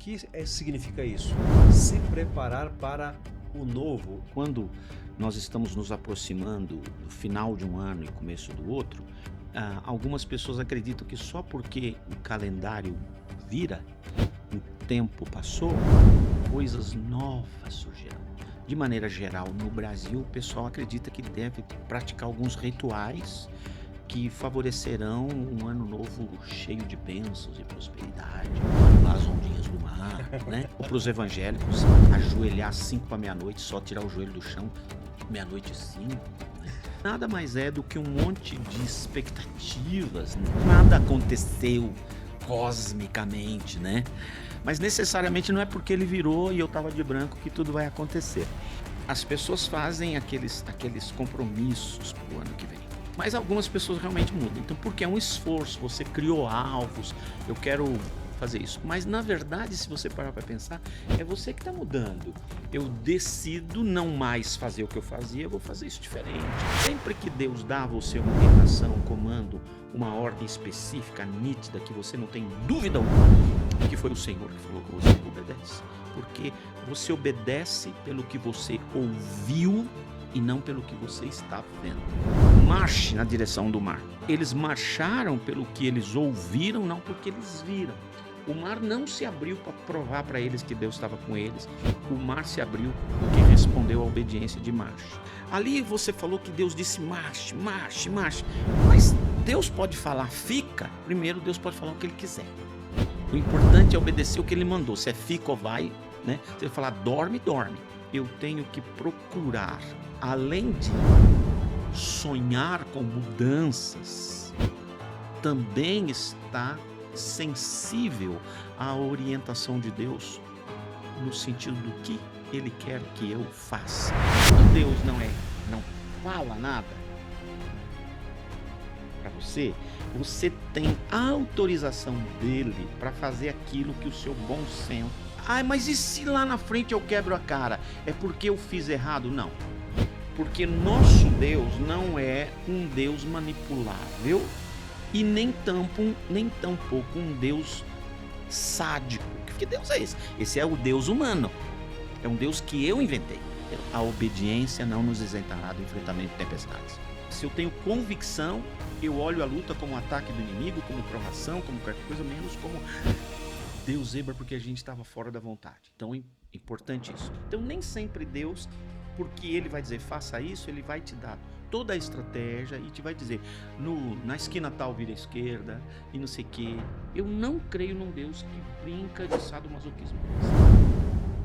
que significa isso? Se preparar para o novo. Quando nós estamos nos aproximando do final de um ano e começo do outro, algumas pessoas acreditam que só porque o calendário vira, o tempo passou, coisas novas surgirão. De maneira geral, no Brasil, o pessoal acredita que deve praticar alguns rituais que favorecerão um ano novo cheio de bênçãos e prosperidade, lá as ondinhas do mar, né? Ou para os evangélicos, ajoelhar às 5 para meia-noite, só tirar o joelho do chão, meia-noite e 5, né? Nada mais é do que um monte de expectativas, né? Nada aconteceu cosmicamente, né? Mas necessariamente não é porque ele virou e eu estava de branco que tudo vai acontecer. As pessoas fazem aqueles compromissos para o ano que vem. Mas algumas pessoas realmente mudam. Então, porque é um esforço, você criou alvos, eu quero fazer isso. Mas, na verdade, se você parar para pensar, é você que está mudando. Eu decido não mais fazer o que eu fazia, eu vou fazer isso diferente. Sempre que Deus dá a você uma orientação, um comando, uma ordem específica, nítida, que você não tem dúvida alguma que foi o Senhor que falou com você, obedece. Porque você obedece pelo que você ouviu e não pelo que você está vendo. Marche na direção do mar. Eles marcharam pelo que eles ouviram, não porque eles viram. O mar não se abriu para provar para eles que Deus estava com eles. O mar se abriu porque respondeu à obediência de marche. Ali você falou que Deus disse marche, marche, marche. Mas Deus pode falar fica, primeiro Deus pode falar o que Ele quiser. O importante é obedecer o que Ele mandou. Se é fica ou vai, né? Se Ele falar dorme, dorme. Eu tenho que procurar, além de sonhar com mudanças, também está sensível à orientação de Deus no sentido do que Ele quer que eu faça. Deus não fala nada para você, você tem autorização dele para fazer aquilo que o seu bom senso. Mas e se lá na frente eu quebro a cara? É porque eu fiz errado? Não. Porque nosso Deus não é um Deus manipulável e nem tampouco um Deus sádico. Que Deus é esse? Esse é o Deus humano. É um Deus que eu inventei. A obediência não nos isentará do enfrentamento de tempestades. Se eu tenho convicção, eu olho a luta como um ataque do inimigo, como provação, como qualquer coisa, menos como Deus zebra porque a gente estava fora da vontade. Então é importante isso. Então nem sempre Deus, porque Ele vai dizer faça isso, Ele vai te dar toda a estratégia e te vai dizer na esquina tal vira à esquerda e não sei o quê. Eu não creio num Deus que brinca de sadomasoquismo.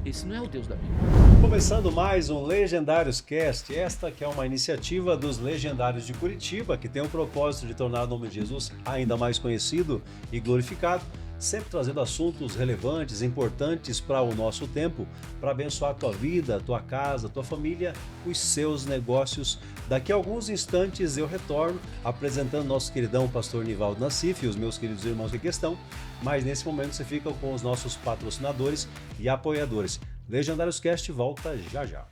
Esse não é o Deus da Bíblia. Começando mais um Legendários Cast, esta que é uma iniciativa dos Legendários de Curitiba, que tem o propósito de tornar o nome de Jesus ainda mais conhecido e glorificado, sempre trazendo assuntos relevantes, importantes para o nosso tempo, para abençoar a tua vida, a tua casa, a tua família, os seus negócios. Daqui a alguns instantes eu retorno apresentando nosso queridão pastor Nivaldo Nassif e os meus queridos irmãos que aqui estão, mas nesse momento você fica com os nossos patrocinadores e apoiadores. Legendários Cast volta já já.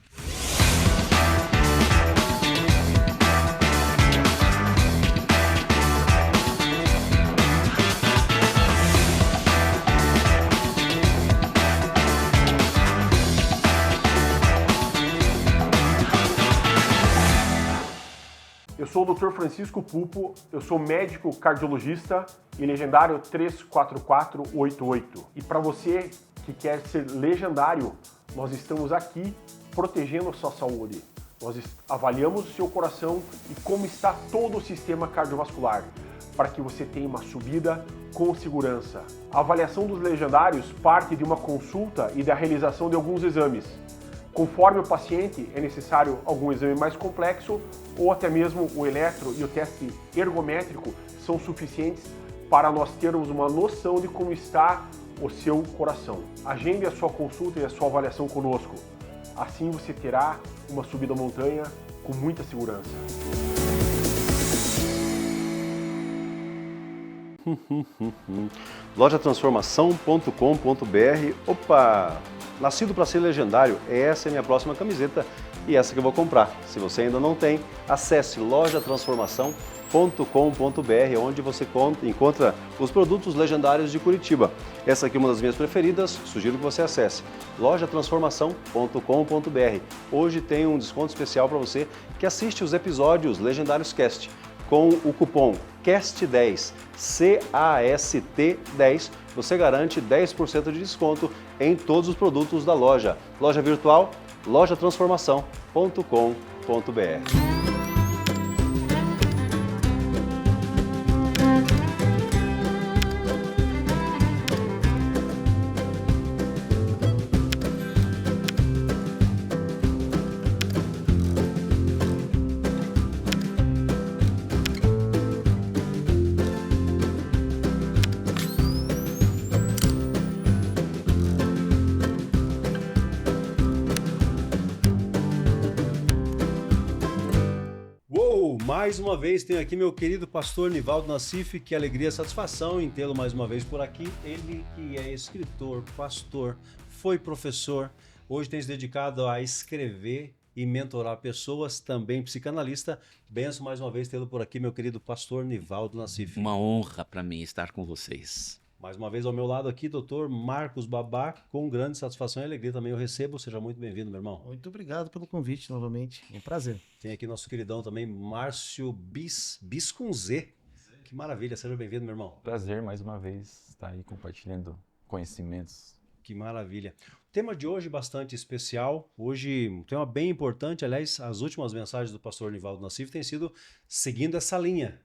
Eu sou o Dr. Francisco Pulpo, eu sou médico cardiologista e legendário 34488. E para você que quer ser legendário, nós estamos aqui protegendo a sua saúde. Nós avaliamos o seu coração e como está todo o sistema cardiovascular, para que você tenha uma subida com segurança. A avaliação dos legendários parte de uma consulta e da realização de alguns exames. Conforme o paciente, é necessário algum exame mais complexo ou até mesmo o eletro e o teste ergométrico são suficientes para nós termos uma noção de como está o seu coração. Agende a sua consulta e a sua avaliação conosco. Assim você terá uma subida à montanha com muita segurança. Lojatransformação.com.br. Opa! Nascido para ser legendário, essa é a minha próxima camiseta e essa que eu vou comprar. Se você ainda não tem, acesse lojatransformação.com.br. onde você encontra os produtos legendários de Curitiba. Essa aqui é uma das minhas preferidas, sugiro que você acesse lojatransformação.com.br. Hoje tem um desconto especial para você que assiste os episódios Legendários Cast. Com o cupom CAST10, CAST10, você garante 10% de desconto em todos os produtos da loja. Loja virtual, lojatransformação.com.br. Mais uma vez tenho aqui meu querido pastor Nivaldo Nassif, que alegria e satisfação em tê-lo mais uma vez por aqui. Ele que é escritor, pastor, foi professor, hoje tem se dedicado a escrever e mentorar pessoas, também psicanalista. Benção mais uma vez tê-lo por aqui, meu querido pastor Nivaldo Nassif. Uma honra para mim estar com vocês. Mais uma vez ao meu lado aqui, doutor Marcos Babá, com grande satisfação e alegria também eu recebo. Seja muito bem-vindo, meu irmão. Muito obrigado pelo convite novamente, é um prazer. Tem aqui nosso queridão também, Márcio Bis com Z. Que maravilha, seja bem-vindo, meu irmão. Prazer mais uma vez estar aí compartilhando conhecimentos. Que maravilha. O tema de hoje é bastante especial. Hoje, um tema bem importante. Aliás, as últimas mensagens do pastor Nivaldo Nassif têm sido seguindo essa linha,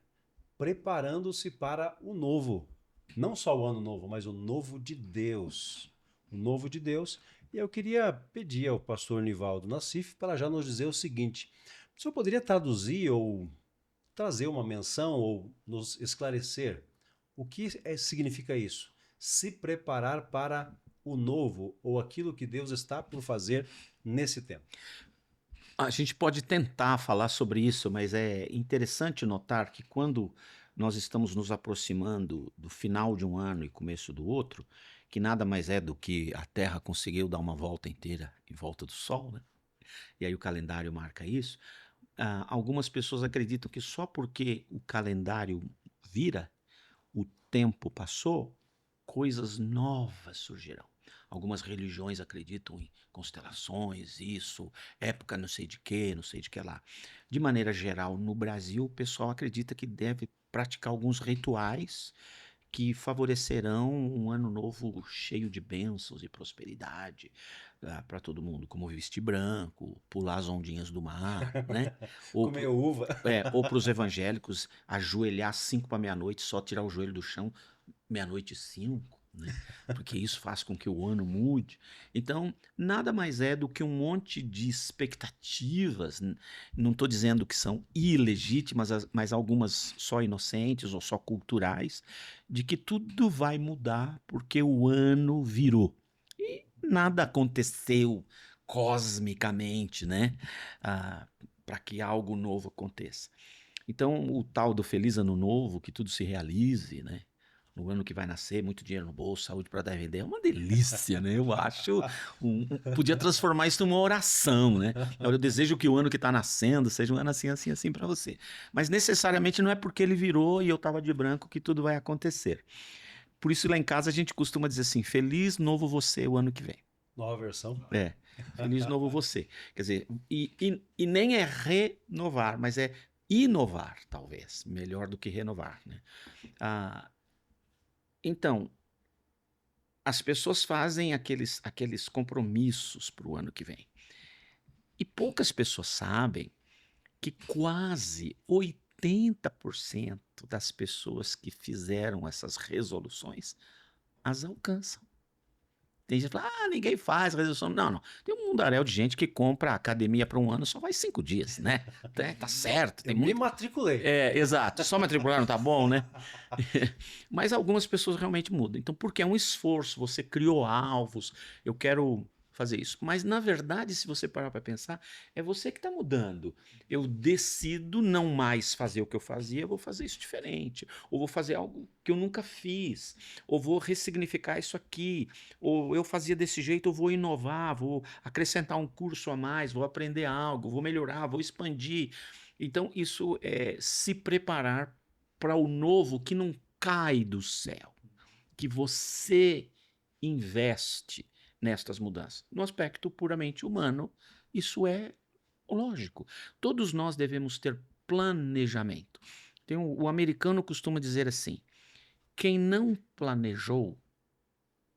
preparando-se para o novo. Não só o ano novo, mas o novo de Deus. O novo de Deus. E eu queria pedir ao pastor Nivaldo Nassif para já nos dizer o seguinte: o senhor poderia traduzir ou trazer uma menção ou nos esclarecer o que significa isso? Se preparar para o novo ou aquilo que Deus está por fazer nesse tempo. A gente pode tentar falar sobre isso, mas é interessante notar que quando nós estamos nos aproximando do final de um ano e começo do outro, que nada mais é do que a Terra conseguiu dar uma volta inteira em volta do Sol, né? E aí o calendário marca isso. Algumas pessoas acreditam que só porque o calendário vira, o tempo passou, coisas novas surgirão. Algumas religiões acreditam em constelações, isso, época não sei de que lá. De maneira geral, no Brasil, o pessoal acredita que deve praticar alguns rituais que favorecerão um ano novo cheio de bênçãos e prosperidade para todo mundo, como vestir branco, pular as ondinhas do mar, né? Comer uva. Ou para os evangélicos, ajoelhar 5 para meia-noite, só tirar o joelho do chão, 00:05. Né? Porque isso faz com que o ano mude. Então, nada mais é do que um monte de expectativas, não estou dizendo que são ilegítimas, mas algumas só inocentes ou só culturais, de que tudo vai mudar porque o ano virou. E nada aconteceu cosmicamente, né? Para que algo novo aconteça. Então, o tal do Feliz Ano Novo, que tudo se realize, né? No ano que vai nascer, muito dinheiro no bolso, saúde para dar e vender, é uma delícia, né? Eu acho, podia transformar isso numa oração, né? Eu desejo que o ano que está nascendo seja um ano assim, assim, assim para você. Mas necessariamente não é porque ele virou e eu estava de branco que tudo vai acontecer. Por isso lá em casa a gente costuma dizer assim, feliz novo você o ano que vem. Nova versão. Feliz novo você. Quer dizer, e nem é renovar, mas é inovar, talvez. Melhor do que renovar, né? Então, as pessoas fazem aqueles compromissos para o ano que vem. E poucas pessoas sabem que quase 80% das pessoas que fizeram essas resoluções as alcançam. Tem gente que fala, ninguém faz resolução. Não. Tem um mundaréu de gente que compra a academia para um ano, só vai 5 dias, né? Tá certo. Eu me matriculei. Exato. Só matricular não tá bom, né? Mas algumas pessoas realmente mudam. Então, porque é um esforço, você criou alvos, eu quero fazer isso. Mas, na verdade, se você parar para pensar, é você que está mudando. Eu decido não mais fazer o que eu fazia, eu vou fazer isso diferente. Ou vou fazer algo que eu nunca fiz. Ou vou ressignificar isso aqui. Ou eu fazia desse jeito, eu vou inovar, vou acrescentar um curso a mais, vou aprender algo, vou melhorar, vou expandir. Então, isso é se preparar para o novo que não cai do céu, que você investe nestas mudanças. No aspecto puramente humano, isso é lógico. Todos nós devemos ter planejamento. O americano costuma dizer assim: quem não planejou,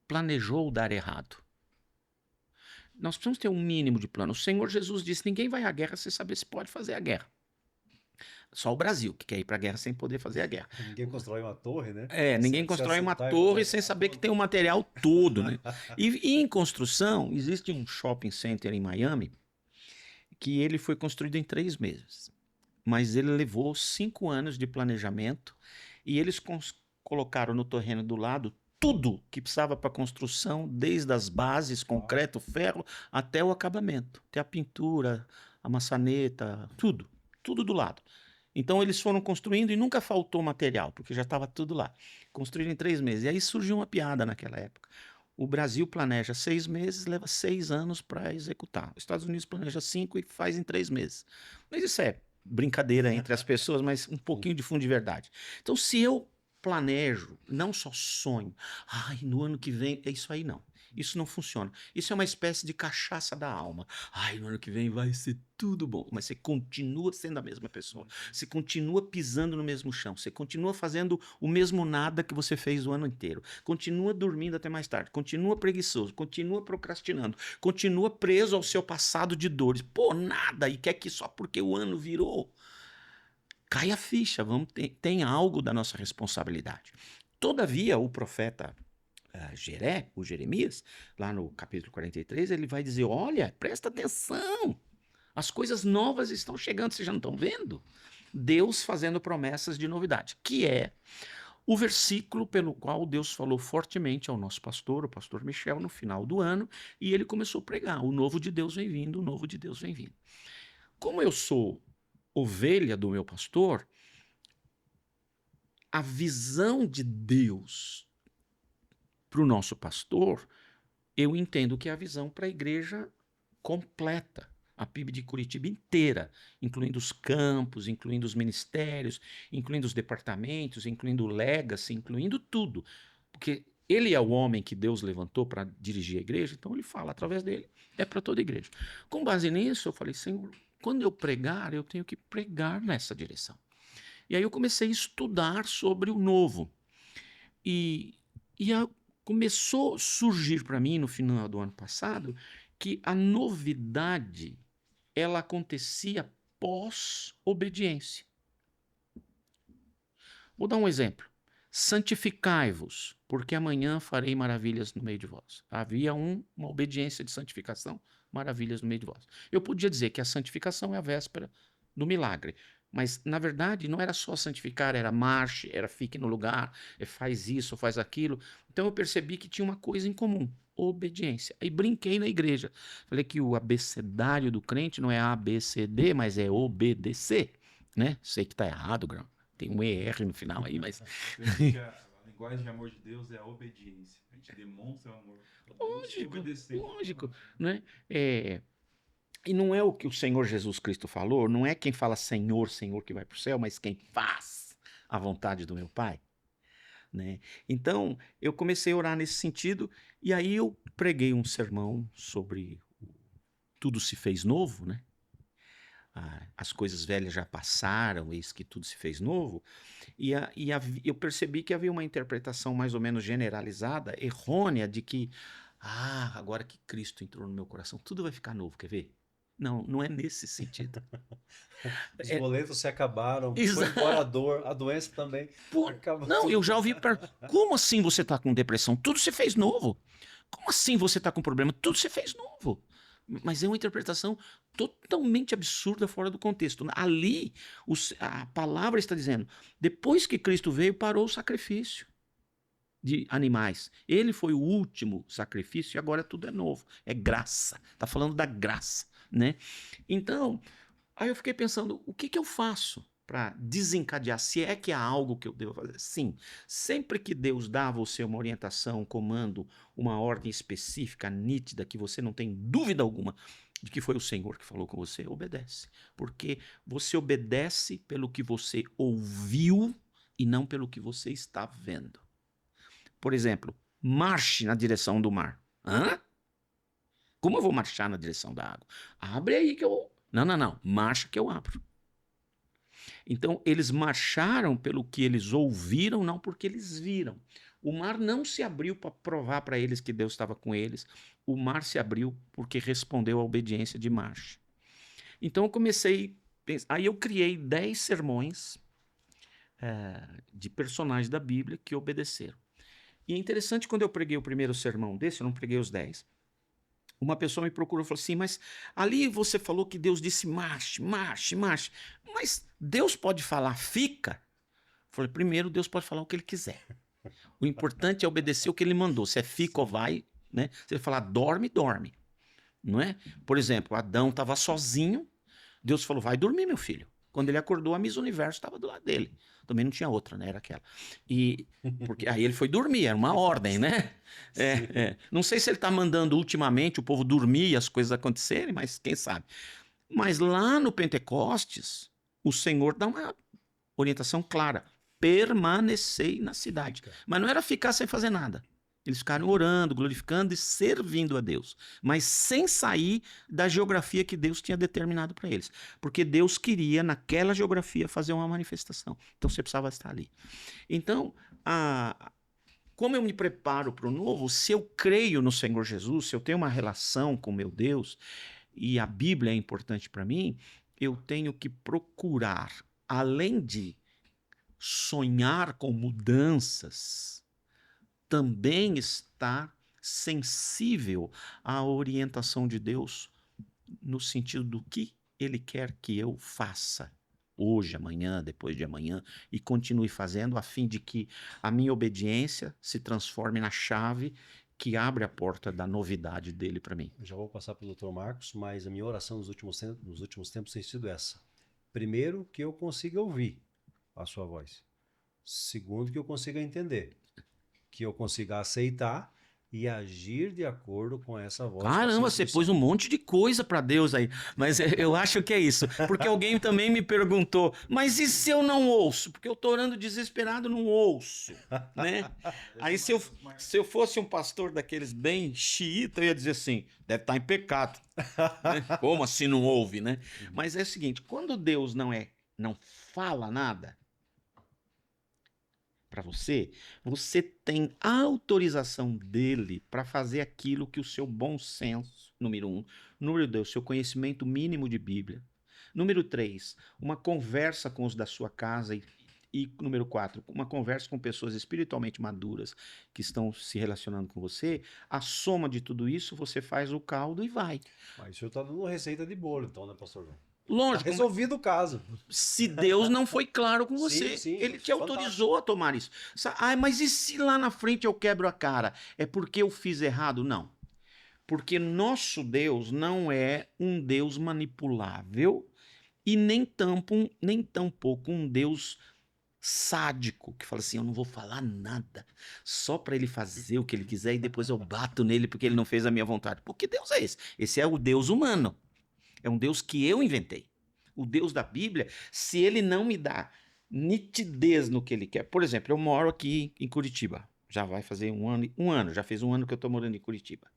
planejou dar errado. Nós precisamos ter um mínimo de plano. O Senhor Jesus disse: ninguém vai à guerra sem saber se pode fazer a guerra. Só o Brasil, que quer ir para a guerra sem poder fazer a guerra. Ninguém constrói uma torre, né? Ninguém constrói uma torre sem saber que tem o material todo, né? E em construção, existe um shopping center em Miami que ele foi construído em 3 meses. Mas ele levou 5 anos de planejamento e eles colocaram no terreno do lado tudo que precisava para construção, desde as bases, concreto, ferro, até o acabamento. Até a pintura, a maçaneta, tudo do lado. Então eles foram construindo e nunca faltou material, porque já estava tudo lá. Construíram em 3 meses. E aí surgiu uma piada naquela época. O Brasil planeja 6 meses, leva 6 anos para executar. Os Estados Unidos planeja 5 e faz em 3 meses. Mas isso é brincadeira entre as pessoas, mas um pouquinho de fundo de verdade. Então, se eu planejo, não só sonho, no ano que vem, é isso aí não. Isso não funciona. Isso é uma espécie de cachaça da alma. No ano que vem vai ser tudo bom. Mas você continua sendo a mesma pessoa. Você continua pisando no mesmo chão. Você continua fazendo o mesmo nada que você fez o ano inteiro. Continua dormindo até mais tarde. Continua preguiçoso. Continua procrastinando. Continua preso ao seu passado de dores. Nada. E quer que só porque o ano virou. Cai a ficha. Tem algo da nossa responsabilidade. Todavia, o profeta o Jeremias, lá no capítulo 43, ele vai dizer: olha, presta atenção, as coisas novas estão chegando, vocês já não estão vendo? Deus fazendo promessas de novidade, que é o versículo pelo qual Deus falou fortemente ao nosso pastor, o pastor Michel, no final do ano, e ele começou a pregar: o novo de Deus vem vindo, o novo de Deus vem vindo. Como eu sou ovelha do meu pastor, a visão de Deus para o nosso pastor, eu entendo que é a visão para a igreja completa, a PIB de Curitiba inteira, incluindo os campos, incluindo os ministérios, incluindo os departamentos, incluindo o legacy, incluindo tudo. Porque ele é o homem que Deus levantou para dirigir a igreja, então ele fala através dele, é para toda a igreja. Com base nisso, eu falei: Senhor, quando eu pregar, eu tenho que pregar nessa direção. E aí eu comecei a estudar sobre o novo. Começou a surgir para mim no final do ano passado que a novidade ela acontecia pós-obediência. Vou dar um exemplo. Santificai-vos, porque amanhã farei maravilhas no meio de vós. Havia uma obediência de santificação, maravilhas no meio de vós. Eu podia dizer que a santificação é a véspera do milagre. Mas, na verdade, não era só santificar, era marche, era fique no lugar, faz isso, faz aquilo. Então eu percebi que tinha uma coisa em comum: obediência. Aí brinquei na igreja. Falei que o abecedário do crente não é A, B, C, D, mas é obedecer, né? Sei que tá errado, Grão. Tem um ER no final aí, mas... A linguagem de amor de Deus é a obediência. A gente demonstra o amor. Lógico, né? E não é o que o Senhor Jesus Cristo falou, não é quem fala Senhor, Senhor que vai para o céu, mas quem faz a vontade do meu Pai. Né? Então, eu comecei a orar nesse sentido, e aí eu preguei um sermão sobre tudo se fez novo, né? As coisas velhas já passaram, eis que tudo se fez novo, e eu percebi que havia uma interpretação mais ou menos generalizada, errônea, de que, agora que Cristo entrou no meu coração, tudo vai ficar novo, quer ver? Não é nesse sentido. Os boletos se acabaram, Exato. foi embora a dor, a doença também. Não, eu já ouvi, como assim você está com depressão? Tudo se fez novo. Como assim você está com problema? Tudo se fez novo. Mas é uma interpretação totalmente absurda, fora do contexto. Ali, a palavra está dizendo: depois que Cristo veio, parou o sacrifício de animais. Ele foi o último sacrifício e agora tudo é novo. É graça. Está falando da graça, né? Então, aí eu fiquei pensando: o que eu faço? para desencadear, se é que há algo que eu devo fazer. Sim, sempre que Deus dá a você uma orientação, um comando, uma ordem específica, nítida, que você não tem dúvida alguma de que foi o Senhor que falou com você, obedece. Porque você obedece pelo que você ouviu e não pelo que você está vendo. Por exemplo, marche na direção do mar. Hã? Como eu vou marchar na direção da água? Abre aí que eu... Não. Marcha que eu abro. Então, eles marcharam pelo que eles ouviram, não porque eles viram. O mar não se abriu para provar para eles que Deus estava com eles. O mar se abriu porque respondeu à obediência de marcha. Então, eu comecei... Aí eu criei 10 sermões de personagens da Bíblia que obedeceram. E é interessante, quando eu preguei o primeiro sermão desse, eu não preguei os 10. Uma pessoa me procurou e falou assim, mas ali você falou que Deus disse marche. Mas Deus pode falar fica? Eu falei, primeiro, Deus pode falar o que ele quiser. O importante é obedecer o que ele mandou. Se é fica ou vai, né? Se ele falar dorme, dorme. Não é? Por exemplo, Adão estava sozinho, Deus falou, vai dormir, meu filho. Quando ele acordou, a Miss Universo estava do lado dele. Também não tinha outra, né? Era aquela. Porque aí ele foi dormir, era uma ordem, né? Não sei se ele está mandando ultimamente o povo dormir e as coisas acontecerem, mas quem sabe. Mas lá no Pentecostes, o Senhor dá uma orientação clara. Permanecei na cidade. Mas não era ficar sem fazer nada. Eles ficaram orando, glorificando e servindo a Deus, mas sem sair da geografia que Deus tinha determinado para eles. Porque Deus queria, naquela geografia, fazer uma manifestação. Então você precisava estar ali. Então, como eu me preparo para o novo, se eu creio no Senhor Jesus, se eu tenho uma relação com meu Deus, e a Bíblia é importante para mim, eu tenho que procurar, além de sonhar com mudanças, também estar sensível à orientação de Deus no sentido do que Ele quer que eu faça hoje, amanhã, depois de amanhã, e continue fazendo a fim de que a minha obediência se transforme na chave que abre a porta da novidade dele para mim. Eu já vou passar para o Dr. Marcos, mas a minha oração nos últimos tempos tem sido essa. Primeiro, que eu consiga ouvir a sua voz. Segundo, que eu consiga entender. Que eu consiga aceitar e agir de acordo com essa voz. Caramba, você pôs um monte de coisa para Deus aí, mas eu acho que é isso, porque alguém também me perguntou, mas e se eu não ouço? Porque eu tô orando desesperado, não ouço, né? Aí se eu fosse um pastor daqueles bem xiita, eu ia dizer assim, deve estar em pecado, né? Como assim não ouve, né? Mas é o seguinte, quando Deus não fala nada para você, você tem autorização dele para fazer aquilo que o seu bom senso, número 1, número 2, seu conhecimento mínimo de Bíblia, número 3, uma conversa com os da sua casa e número 4, uma conversa com pessoas espiritualmente maduras que estão se relacionando com você, a soma de tudo isso, você faz o caldo e vai. Mas o senhor está dando uma receita de bolo, então, né, pastor João? Lógico. Tá resolvido o caso. Se Deus não foi claro com você, sim, ele te autorizou a tomar isso. Mas e se lá na frente eu quebro a cara? É porque eu fiz errado? Não. Porque nosso Deus não é um Deus manipulável e nem tampouco um Deus sádico, que fala assim, eu não vou falar nada, só para ele fazer o que ele quiser e depois eu bato nele porque ele não fez a minha vontade. Porque Deus é esse? Esse é o Deus humano. É um Deus que eu inventei. O Deus da Bíblia, se ele não me dá nitidez no que ele quer. Por exemplo, eu moro aqui em Curitiba. Já vai fazer um ano. Já fez um ano que eu estou morando em Curitiba.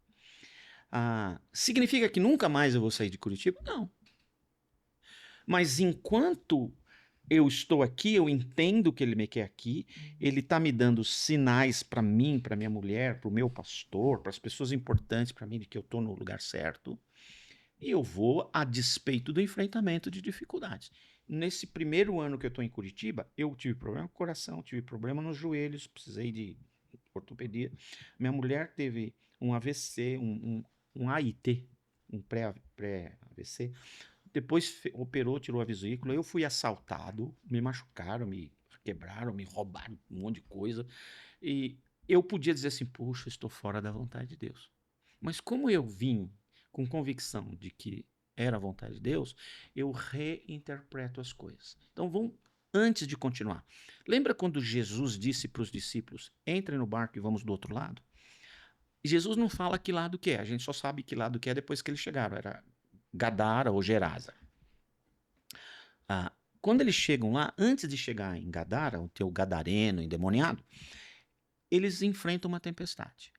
Significa que nunca mais eu vou sair de Curitiba? Não. Mas enquanto eu estou aqui, eu entendo que ele me quer aqui, ele está me dando sinais para mim, para minha mulher, para o meu pastor, para as pessoas importantes para mim de que eu estou no lugar certo. E eu vou a despeito do enfrentamento de dificuldades. Nesse primeiro ano que eu estou em Curitiba, eu tive problema com o coração, tive problema nos joelhos, precisei de ortopedia. Minha mulher teve um AVC, um AIT, um pré-AVC. Depois operou, tirou a vesícula. Eu fui assaltado, me machucaram, me quebraram, me roubaram um monte de coisa. E eu podia dizer assim, puxa, estou fora da vontade de Deus. Mas como eu vim com convicção de que era a vontade de Deus, eu reinterpreto as coisas. Então antes de continuar, lembra quando Jesus disse para os discípulos, entrem no barco e vamos do outro lado? Jesus não fala que lado que é, a gente só sabe que lado que é depois que eles chegaram, era Gadara ou Gerasa. Quando eles chegam lá, antes de chegar em Gadara, o teu gadareno endemoniado, eles enfrentam uma tempestade.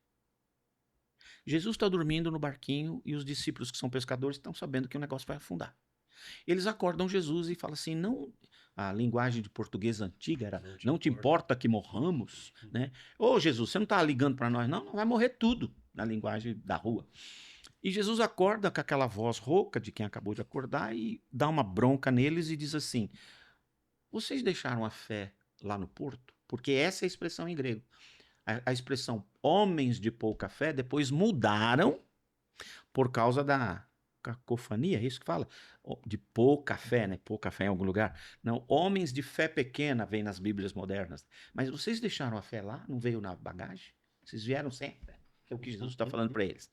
Jesus está dormindo no barquinho e os discípulos que são pescadores estão sabendo que o negócio vai afundar. Eles acordam Jesus e falam assim, não, a linguagem de português antiga era, não te importa que morramos, né? Ô Jesus, você não está ligando para nós, não vai morrer tudo, na linguagem da rua. E Jesus acorda com aquela voz rouca de quem acabou de acordar e dá uma bronca neles e diz assim, vocês deixaram a fé lá no porto? Porque essa é a expressão em grego. A expressão homens de pouca fé depois mudaram por causa da cacofonia, é isso que fala? De pouca fé, né? Pouca fé em algum lugar. Não, homens de fé pequena vem nas Bíblias modernas. Mas vocês deixaram a fé lá? Não veio na bagagem? Vocês vieram sem fé? É o que Jesus está falando para eles.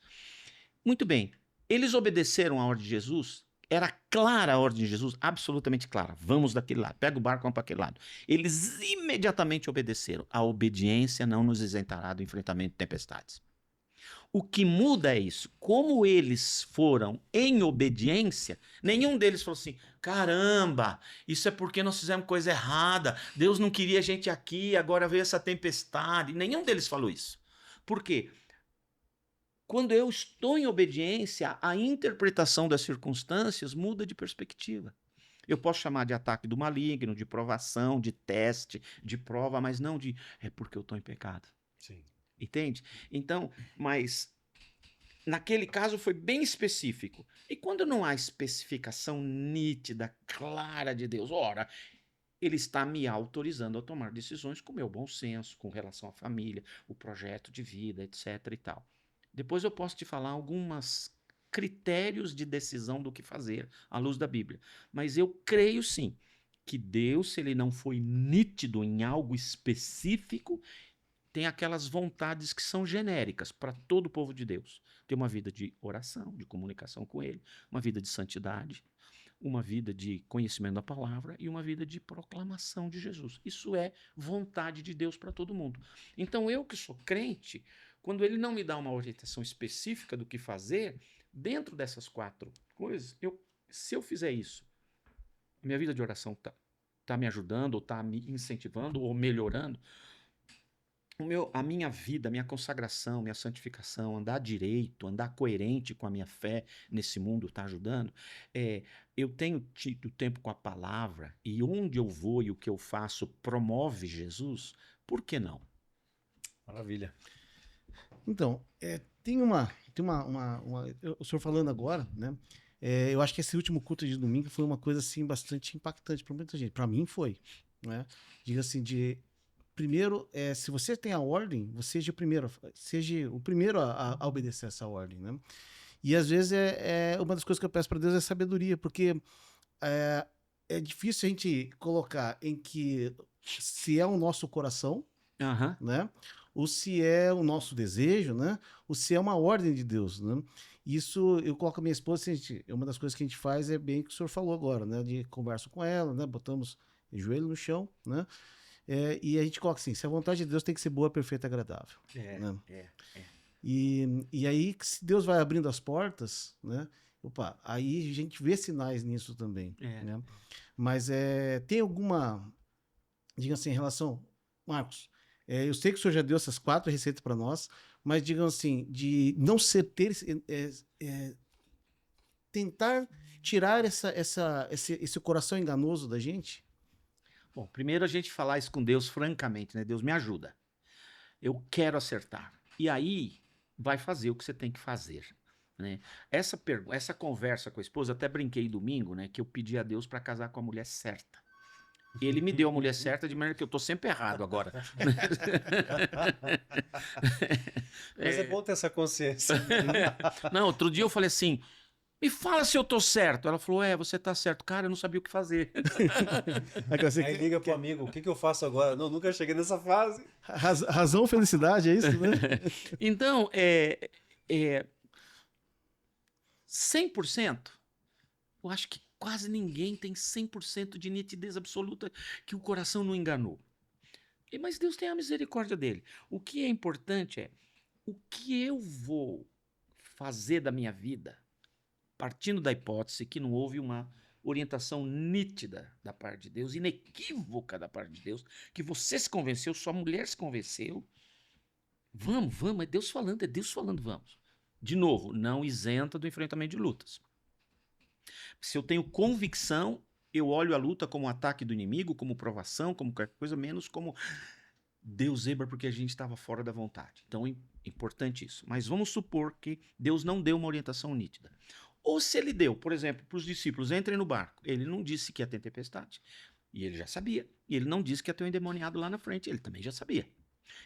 Muito bem. Eles obedeceram a ordem de Jesus? Era clara a ordem de Jesus? Absolutamente clara. Vamos daquele lado. Pega o barco, vamos para aquele lado. Eles imediatamente obedeceram. A obediência não nos isentará do enfrentamento de tempestades. O que muda é isso. Como eles foram em obediência, nenhum deles falou assim, caramba, isso é porque nós fizemos coisa errada, Deus não queria a gente aqui, agora veio essa tempestade. Nenhum deles falou isso. Por quê? Quando eu estou em obediência, a interpretação das circunstâncias muda de perspectiva. Eu posso chamar de ataque do maligno, de provação, de teste, de prova, mas não de é porque eu estou em pecado. Sim. Entende? Então, mas naquele caso foi bem específico. E quando não há especificação nítida, clara de Deus, ora, ele está me autorizando a tomar decisões com meu bom senso, com relação à família, o projeto de vida, etc. e tal. Depois eu posso te falar alguns critérios de decisão do que fazer à luz da Bíblia. Mas eu creio sim que Deus, se ele não foi nítido em algo específico, tem aquelas vontades que são genéricas para todo o povo de Deus. Ter uma vida de oração, de comunicação com ele, uma vida de santidade, uma vida de conhecimento da palavra e uma vida de proclamação de Jesus. Isso é vontade de Deus para todo mundo. Então eu que sou crente, quando ele não me dá uma orientação específica do que fazer, dentro dessas 4 coisas, se eu fizer isso, minha vida de oração tá me ajudando, ou está me incentivando, ou melhorando, a minha vida, a minha consagração, minha santificação, andar direito, andar coerente com a minha fé nesse mundo está ajudando. Eu tenho tido tempo com a palavra e onde eu vou e o que eu faço promove Jesus, por que não? Maravilha. Então, o senhor falando agora, né? Eu acho que esse último culto de domingo foi uma coisa assim bastante impactante para muita gente. Para mim foi, né? Diga assim, primeiro, se você tem a ordem, você seja o primeiro a obedecer essa ordem, né? E às vezes uma das coisas que eu peço para Deus é sabedoria, porque é difícil a gente colocar em que se é o nosso coração, né? Ou se é o nosso desejo, né? Ou se é uma ordem de Deus, né? Isso eu coloco a minha esposa, uma das coisas que a gente faz é bem o que o senhor falou agora, né? De conversa com ela, né? Botamos o joelho no chão, né? E a gente coloca assim, se a vontade de Deus tem que ser boa, perfeita e agradável. Né? E aí, se Deus vai abrindo as portas, né? Aí a gente vê sinais nisso também. Né? Mas tem alguma, diga assim, em relação, Marcos, eu sei que o senhor já deu essas 4 receitas para nós, mas digam assim, de não tentar tirar esse coração enganoso da gente. Bom, primeiro a gente falar isso com Deus francamente, né? Deus me ajuda. Eu quero acertar. E aí vai fazer o que você tem que fazer. Né? Essa conversa com a esposa, até brinquei domingo, né? Que eu pedi a Deus para casar com a mulher certa. E ele me deu a mulher certa, de maneira que eu tô sempre errado agora. Mas é bom ter essa consciência. Não, outro dia eu falei assim, me fala se eu tô certo. Ela falou, você tá certo. Cara, eu não sabia o que fazer. Aí liga pro amigo, o que eu faço agora? Não, nunca cheguei nessa fase. Razão, felicidade, é isso, né? Então, 100%, eu acho que quase ninguém tem 100% de nitidez absoluta que o coração não enganou. Mas Deus tem a misericórdia dele. O que é importante é o que eu vou fazer da minha vida, partindo da hipótese que não houve uma orientação nítida da parte de Deus, inequívoca da parte de Deus, que você se convenceu, sua mulher se convenceu. Vamos, é Deus falando, vamos. De novo, não isenta do enfrentamento de lutas. Se eu tenho convicção, eu olho a luta como um ataque do inimigo, como provação, como qualquer coisa, menos como Deus zebra porque a gente estava fora da vontade. Então, é importante isso. Mas vamos supor que Deus não deu uma orientação nítida. Ou se ele deu, por exemplo, para os discípulos, entrem no barco. Ele não disse que ia ter tempestade. E ele já sabia. E ele não disse que ia ter um endemoniado lá na frente. Ele também já sabia.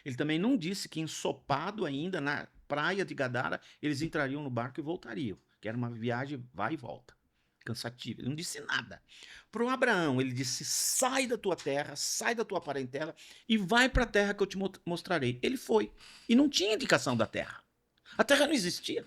Ele também não disse que ensopado ainda na praia de Gadara, eles entrariam no barco e voltariam. Que era uma viagem vai e volta. Cansativa. Ele não disse nada. Para o Abraão, ele disse, sai da tua terra, sai da tua parentela e vai para a terra que eu te mostrarei. Ele foi. E não tinha indicação da terra. A terra não existia.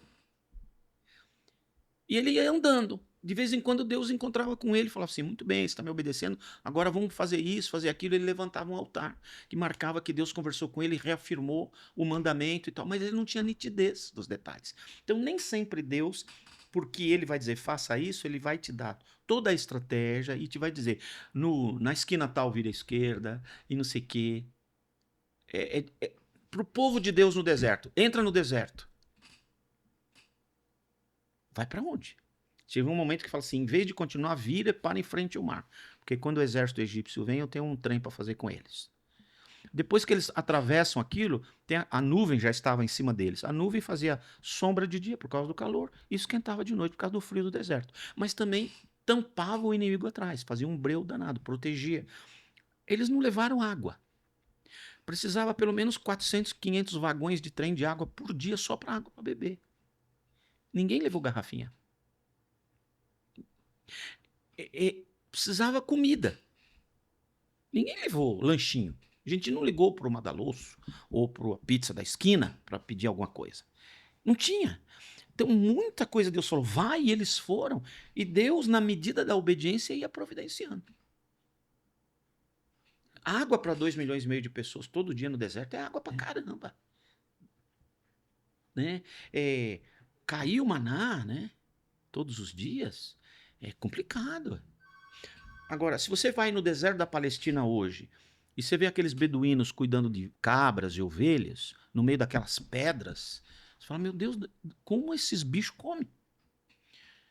E ele ia andando. De vez em quando Deus encontrava com ele e falava assim, muito bem, você está me obedecendo, agora vamos fazer isso, fazer aquilo. Ele levantava um altar que marcava que Deus conversou com ele, reafirmou o mandamento e tal, mas ele não tinha nitidez dos detalhes. Então nem sempre Deus, porque ele vai dizer faça isso, ele vai te dar toda a estratégia e te vai dizer na esquina tal vira à esquerda e não sei o quê. Para o povo de Deus no deserto, entra no deserto. Vai para onde? Tive um momento que fala assim, em vez de continuar, vira para em frente ao mar. Porque quando o exército egípcio vem, eu tenho um trem para fazer com eles. Depois que eles atravessam aquilo, a nuvem já estava em cima deles. A nuvem fazia sombra de dia por causa do calor e esquentava de noite por causa do frio do deserto. Mas também tampava o inimigo atrás, fazia um breu danado, protegia. Eles não levaram água. Precisava pelo menos 400, 500 vagões de trem de água por dia só para água para beber. Ninguém levou garrafinha. Precisava comida. Ninguém levou lanchinho. A gente não ligou para o Madalosso ou para a pizza da esquina para pedir alguma coisa. Não tinha. Então, muita coisa Deus falou, vai, e eles foram. E Deus, na medida da obediência, ia providenciando. Água para 2,5 milhões de pessoas todo dia no deserto é água para caramba. Né? Caiu o maná, né? Todos os dias. É complicado. Agora, se você vai no deserto da Palestina hoje e você vê aqueles beduínos cuidando de cabras e ovelhas no meio daquelas pedras, você fala, meu Deus, como esses bichos comem?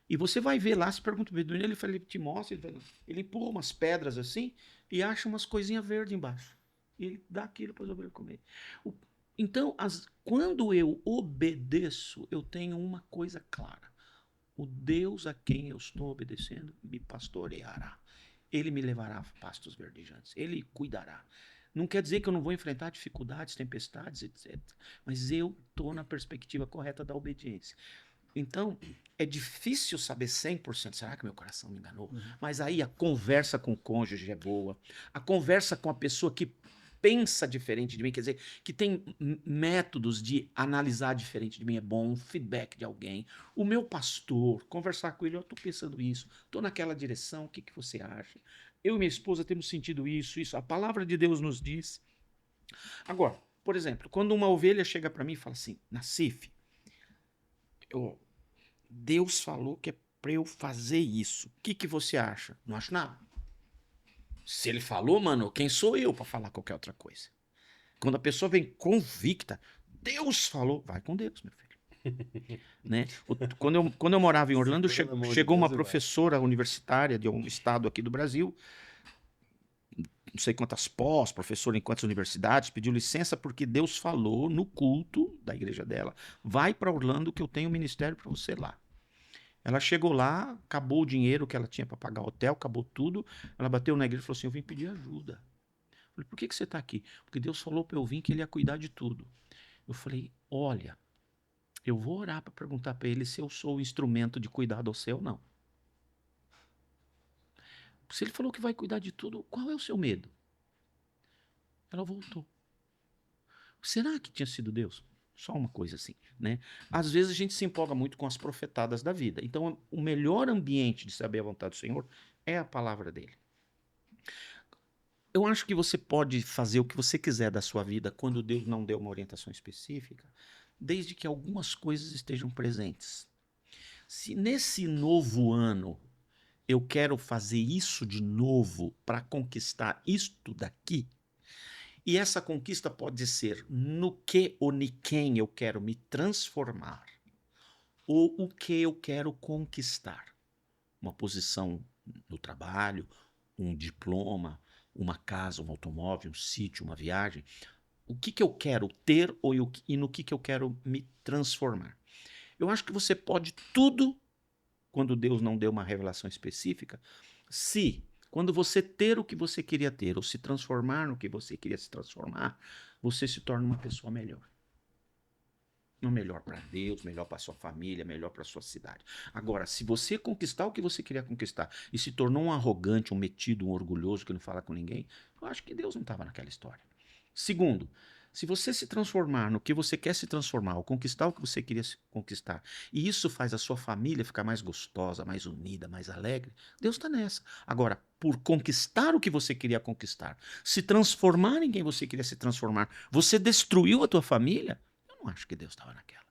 E você vai ver lá, se pergunta o beduíno, ele te mostra, ele empurra umas pedras assim e acha umas coisinhas verdes embaixo. E ele dá aquilo para as ovelhas comer. Então, quando eu obedeço, eu tenho uma coisa clara. O Deus a quem eu estou obedecendo me pastoreará. Ele me levará a pastos verdejantes. Ele cuidará. Não quer dizer que eu não vou enfrentar dificuldades, tempestades, etc. Mas eu estou na perspectiva correta da obediência. Então, é difícil saber 100%. Será que meu coração me enganou? Uhum. Mas aí a conversa com o cônjuge é boa. A conversa com a pessoa que pensa diferente de mim, quer dizer, que tem métodos de analisar diferente de mim é bom, um feedback de alguém. O meu pastor, conversar com ele, eu estou pensando isso, estou naquela direção, o que você acha? Eu e minha esposa temos sentido isso. A palavra de Deus nos diz. Agora, por exemplo, quando uma ovelha chega para mim e fala assim, Nassif, Deus falou que é para eu fazer isso. O que você acha? Não acho nada. Se ele falou, mano, quem sou eu para falar qualquer outra coisa? Quando a pessoa vem convicta, Deus falou, vai com Deus, meu filho. Né? Quando eu morava em Orlando, chegou uma professora universitária de um estado aqui do Brasil, não sei quantas pós, professora em quantas universidades, pediu licença porque Deus falou no culto da igreja dela, vai para Orlando que eu tenho um ministério para você lá. Ela chegou lá, acabou o dinheiro que ela tinha para pagar o hotel, acabou tudo. Ela bateu na igreja e falou assim, eu vim pedir ajuda. Eu falei, por que você está aqui? Porque Deus falou para eu vir que ele ia cuidar de tudo. Eu falei, olha, eu vou orar para perguntar para ele se eu sou o instrumento de cuidar do céu ou não. Se ele falou que vai cuidar de tudo, qual é o seu medo? Ela voltou. Será que tinha sido Deus? Só uma coisa assim, né? Às vezes a gente se empolga muito com as profetadas da vida. Então, o melhor ambiente de saber a vontade do Senhor é a palavra dele. Eu acho que você pode fazer o que você quiser da sua vida quando Deus não deu uma orientação específica, desde que algumas coisas estejam presentes. Se nesse novo ano eu quero fazer isso de novo para conquistar isto daqui, e essa conquista pode ser no que ou em quem eu quero me transformar, ou o que eu quero conquistar. Uma posição no trabalho, um diploma, uma casa, um automóvel, um sítio, uma viagem. O que eu quero ter e no que eu quero me transformar. Eu acho que você pode tudo, quando Deus não deu uma revelação específica, se, quando você ter o que você queria ter, ou se transformar no que você queria se transformar, você se torna uma pessoa melhor. Não melhor para Deus, melhor para sua família, melhor para sua cidade. Agora, se você conquistar o que você queria conquistar e se tornou um arrogante, um metido, um orgulhoso que não fala com ninguém, eu acho que Deus não estava naquela história. Segundo, se você se transformar no que você quer se transformar, ou conquistar o que você queria conquistar, e isso faz a sua família ficar mais gostosa, mais unida, mais alegre, Deus está nessa. Agora, por conquistar o que você queria conquistar, se transformar em quem você queria se transformar, você destruiu a tua família? Eu não acho que Deus estava naquela.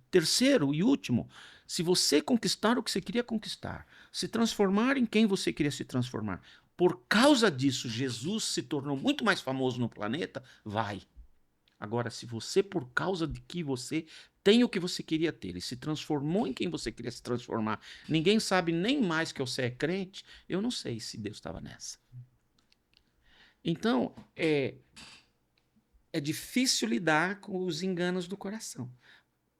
Terceiro e último, se você conquistar o que você queria conquistar, se transformar em quem você queria se transformar, por causa disso Jesus se tornou muito mais famoso no planeta, vai. Agora, se você, por causa de que você tem o que você queria ter e se transformou em quem você queria se transformar, ninguém sabe nem mais que você é crente, eu não sei se Deus estava nessa. Então, é difícil lidar com os enganos do coração.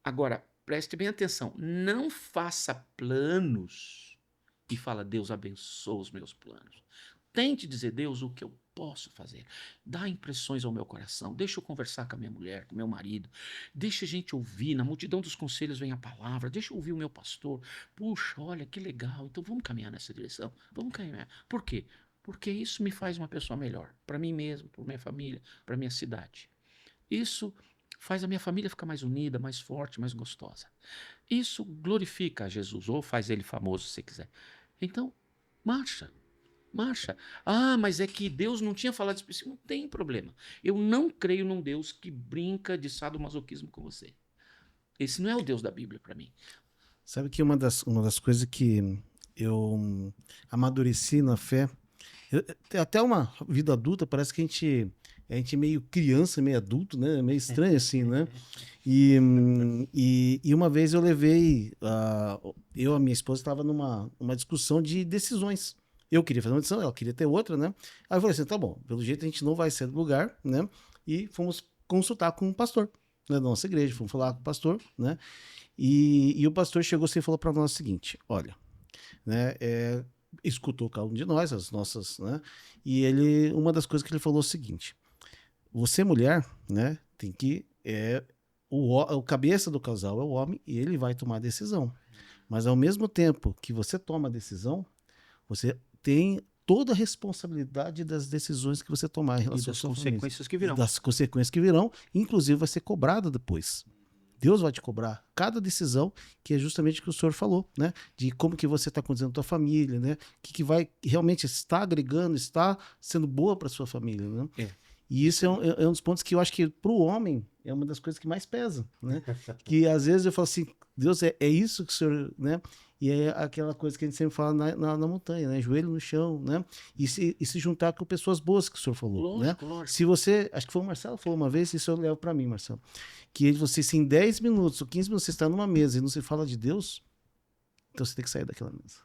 Agora, preste bem atenção, não faça planos e fala, Deus abençoa os meus planos. Tente dizer, Deus, o que eu posso fazer? Dá impressões ao meu coração, deixa eu conversar com a minha mulher, com o meu marido, deixa a gente ouvir, na multidão dos conselhos vem a palavra, deixa eu ouvir o meu pastor. Puxa, olha, que legal, então vamos caminhar nessa direção, vamos caminhar. Por quê? Porque isso me faz uma pessoa melhor, para mim mesmo, para minha família, para minha cidade. Isso faz a minha família ficar mais unida, mais forte, mais gostosa. Isso glorifica a Jesus, ou faz ele famoso, se você quiser. Então, marcha. Ah, mas é que Deus não tinha falado isso. Não tem problema. Eu não creio num Deus que brinca de sadomasoquismo com você. Esse não é o Deus da Bíblia para mim. Sabe que uma das coisas que eu amadureci na fé, até uma vida adulta, parece que a gente é meio criança, meio adulto, né? Meio estranho assim, né? E uma vez eu levei, eu e a minha esposa estava numa discussão de decisões. Eu queria fazer uma decisão, ela queria ter outra, né? Aí eu falei assim, tá bom, pelo jeito a gente não vai sair do lugar, né? E fomos consultar com o pastor, né, da nossa igreja, fomos falar com o pastor, né? E o pastor chegou assim e falou para nós o seguinte, olha, né? Escutou cada um de nós, as nossas, né? E uma das coisas que ele falou é o seguinte, você mulher, né? Tem que, o cabeça do casal é o homem e ele vai tomar a decisão. Mas ao mesmo tempo que você toma a decisão, você tem toda a responsabilidade das decisões que você tomar em relação às consequências que virão. Das consequências que virão, inclusive vai ser cobrada depois. Deus vai te cobrar cada decisão, que é justamente o que o senhor falou, né? De como que você está conduzindo a tua família, né? Que vai realmente estar agregando, está sendo boa para sua família, né? E isso é um dos pontos que eu acho que para o homem é uma das coisas que mais pesa, né? Que às vezes eu falo assim, Deus, é isso que o senhor, né? E é aquela coisa que a gente sempre fala na montanha, né? Joelho no chão, né? E se juntar com pessoas boas que o senhor falou, lógico, né? lógico. Se você, acho que foi o Marcelo que falou uma vez, isso eu levo para mim, Marcelo, que você, se em 10 minutos ou 15 minutos você está numa mesa e não se fala de Deus, então você tem que sair daquela mesa.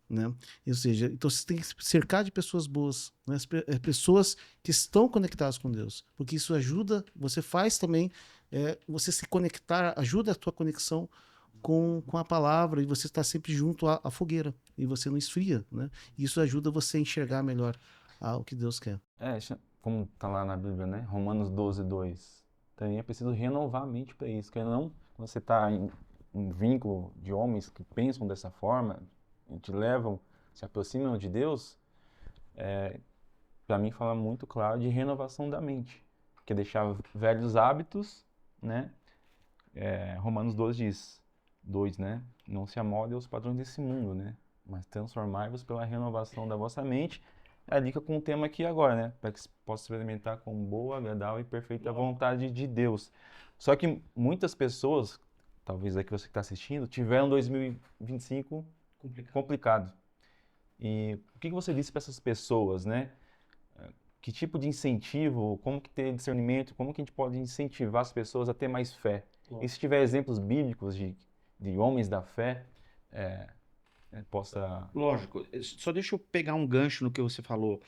Né? Ou seja, então você tem que se cercar de pessoas boas, né? Pessoas que estão conectadas com Deus, porque isso ajuda, você faz também, você se conectar, ajuda a tua conexão com a palavra, e você está sempre junto à fogueira, e você não esfria, né? Isso ajuda você a enxergar melhor o que Deus quer. Como está lá na Bíblia, né? Romanos 12:2. Também é preciso renovar a mente para isso, porque não, quando você está em um vínculo de homens que pensam dessa forma, te levam, se aproximam de Deus, para mim fala muito claro de renovação da mente. porque deixava velhos hábitos, né? Romanos 12 diz, 2, né? Não se amolde aos padrões desse mundo, né? Mas transformai-vos pela renovação da vossa mente. É a dica com o tema aqui agora, né? Para que você possa experimentar com boa, agradável e perfeita vontade de Deus. Só que muitas pessoas, talvez aqui você que está assistindo, tiveram 2025 complicado. E o que você disse para essas pessoas, né? Que tipo de incentivo, como que ter discernimento, como que a gente pode incentivar as pessoas a ter mais fé? E se tiver exemplos bíblicos de homens da fé, possa... Lógico, só deixa eu pegar um gancho no que você falou.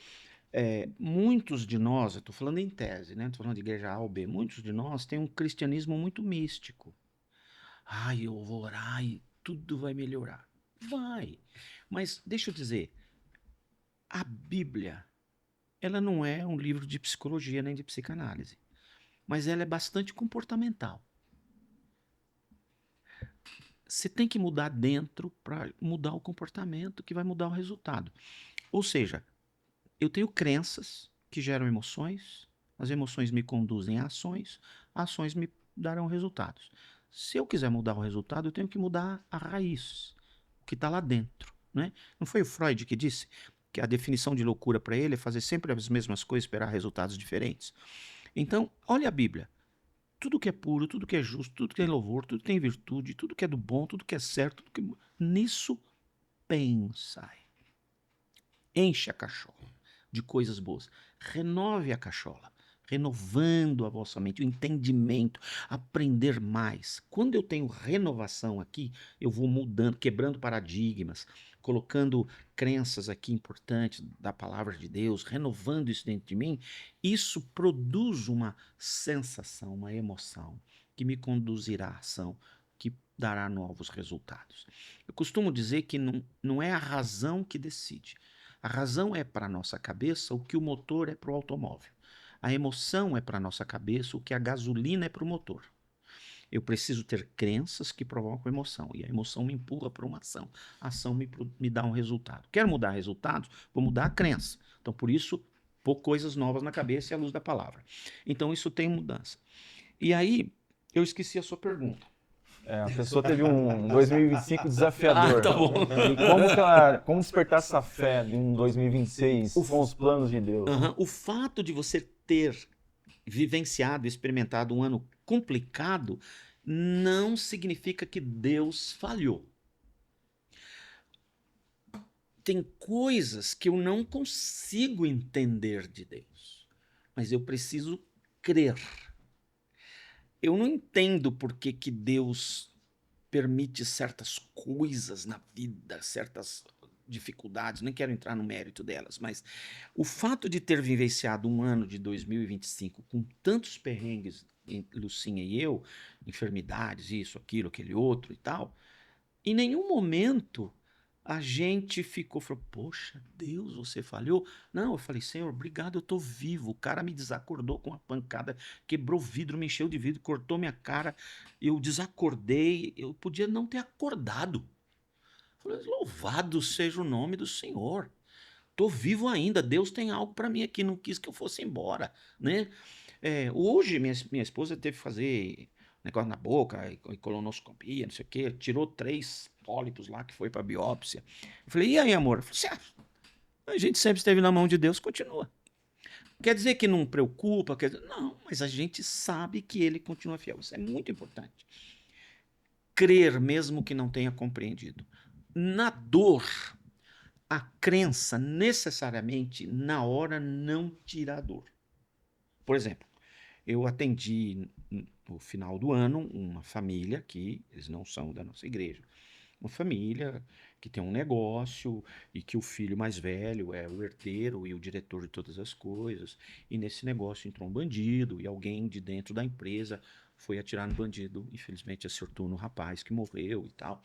Muitos de nós, eu estou falando em tese, né? Estou falando de igreja A ou B, muitos de nós têm um cristianismo muito místico. Eu vou orar e tudo vai melhorar. Vai. Mas deixa eu dizer, a Bíblia, ela não é um livro de psicologia nem de psicanálise, mas ela é bastante comportamental. Você tem que mudar dentro para mudar o comportamento que vai mudar o resultado. Ou seja, eu tenho crenças que geram emoções, as emoções me conduzem a ações me darão resultados. Se eu quiser mudar o resultado, eu tenho que mudar a raiz, o que está lá dentro, né? Não foi o Freud que disse que a definição de loucura para ele é fazer sempre as mesmas coisas e esperar resultados diferentes? Então, olha a Bíblia. Tudo que é puro, tudo que é justo, tudo que tem louvor, tudo que tem virtude, tudo que é do bom, tudo que é certo, nisso pensai. Enche a cachola de coisas boas. Renove a cachola, renovando a vossa mente, o entendimento, aprender mais. Quando eu tenho renovação aqui, eu vou mudando, quebrando paradigmas, colocando crenças aqui importantes da palavra de Deus, renovando isso dentro de mim. Isso produz uma sensação, uma emoção que me conduzirá à ação, que dará novos resultados. Eu costumo dizer que não é a razão que decide. A razão é para a nossa cabeça o que o motor é para o automóvel. A emoção é para a nossa cabeça o que a gasolina é para o motor. Eu preciso ter crenças que provocam emoção, e a emoção me empurra para uma ação. A ação me dá um resultado. Quero mudar resultados? Vou mudar a crença. Então, por isso, pôr coisas novas na cabeça e à luz da palavra. Então, isso tem mudança. E aí, eu esqueci a sua pergunta. A pessoa teve um 2025 desafiador. Tá bom. E como despertar essa fé em um 2026 com os planos de Deus? O fato de você ter vivenciado, experimentado um ano complicado, não significa que Deus falhou. Tem coisas que eu não consigo entender de Deus, mas eu preciso crer. Eu não entendo por que Deus permite certas coisas na vida, certas dificuldades, nem quero entrar no mérito delas, mas o fato de ter vivenciado um ano de 2025 com tantos perrengues, Lucinha e eu, enfermidades, isso, aquilo, aquele outro e tal, em nenhum momento a gente falou, poxa, Deus, você falhou? Não, eu falei, Senhor, obrigado, eu tô vivo. O cara me desacordou com uma pancada, quebrou vidro, me encheu de vidro, cortou minha cara, eu desacordei, eu podia não ter acordado. Falei, louvado seja o nome do Senhor. Tô vivo ainda, Deus tem algo para mim aqui, não quis que eu fosse embora, né? Hoje minha esposa teve que fazer negócio na boca, e colonoscopia, não sei o quê, tirou 3 pólipos lá que foi para biópsia. Eu falei, e aí, amor? Eu falei, a gente sempre esteve na mão de Deus, continua. Quer dizer que não preocupa? Não, mas a gente sabe que ele continua fiel. Isso é muito importante. Crer mesmo que não tenha compreendido. Na dor, a crença necessariamente, na hora, não tira a dor. Por exemplo, eu atendi no final do ano uma família que, eles não são da nossa igreja, uma família que tem um negócio e que o filho mais velho é o herdeiro e o diretor de todas as coisas, e nesse negócio entrou um bandido e alguém de dentro da empresa foi atirar no bandido, infelizmente acertou no rapaz que morreu e tal.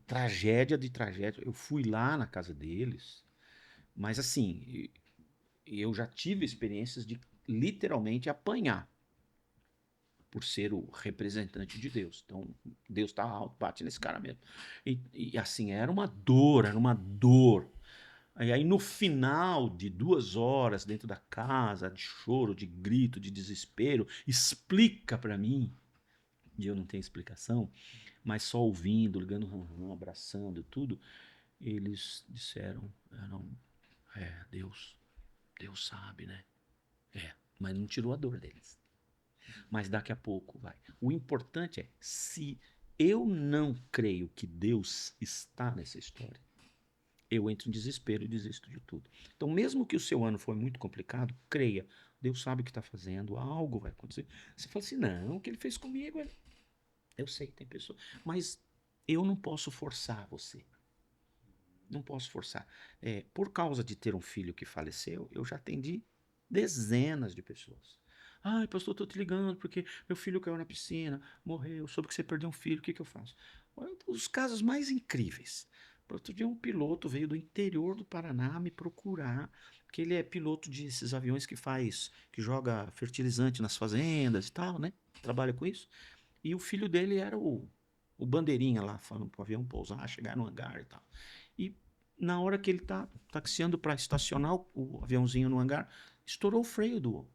Tragédia de tragédia. Eu fui lá na casa deles, mas assim, eu já tive experiências de literalmente apanhar por ser o representante de Deus. Então, Deus tá alto, bate nesse cara mesmo. E assim, era uma dor. E aí no final de 2 horas dentro da casa, de choro, de grito, de desespero, explica para mim, e eu não tenho explicação, mas só ouvindo, ligando, abraçando, tudo, eles disseram, Deus sabe, né? Mas não tirou a dor deles. Mas daqui a pouco vai. O importante é, se eu não creio que Deus está nessa história, eu entro em desespero e desisto de tudo. Então, mesmo que o seu ano foi muito complicado, creia. Deus sabe o que está fazendo, algo vai acontecer. Você fala assim, não, o que ele fez comigo, eu sei que tem pessoas, mas eu não posso forçar você. Não posso forçar. Por causa de ter um filho que faleceu, eu já atendi dezenas de pessoas. Ai, pastor, estou te ligando porque meu filho caiu na piscina, morreu, soube que você perdeu um filho, o que eu faço? Os casos mais incríveis. Outro dia um piloto veio do interior do Paraná me procurar, porque ele é piloto desses aviões que joga fertilizante nas fazendas e tal, né? Trabalha com isso. E o filho dele era o bandeirinha lá, falando pro avião pousar, chegar no hangar e tal. E na hora que ele tá taxiando para estacionar o aviãozinho no hangar, estourou o freio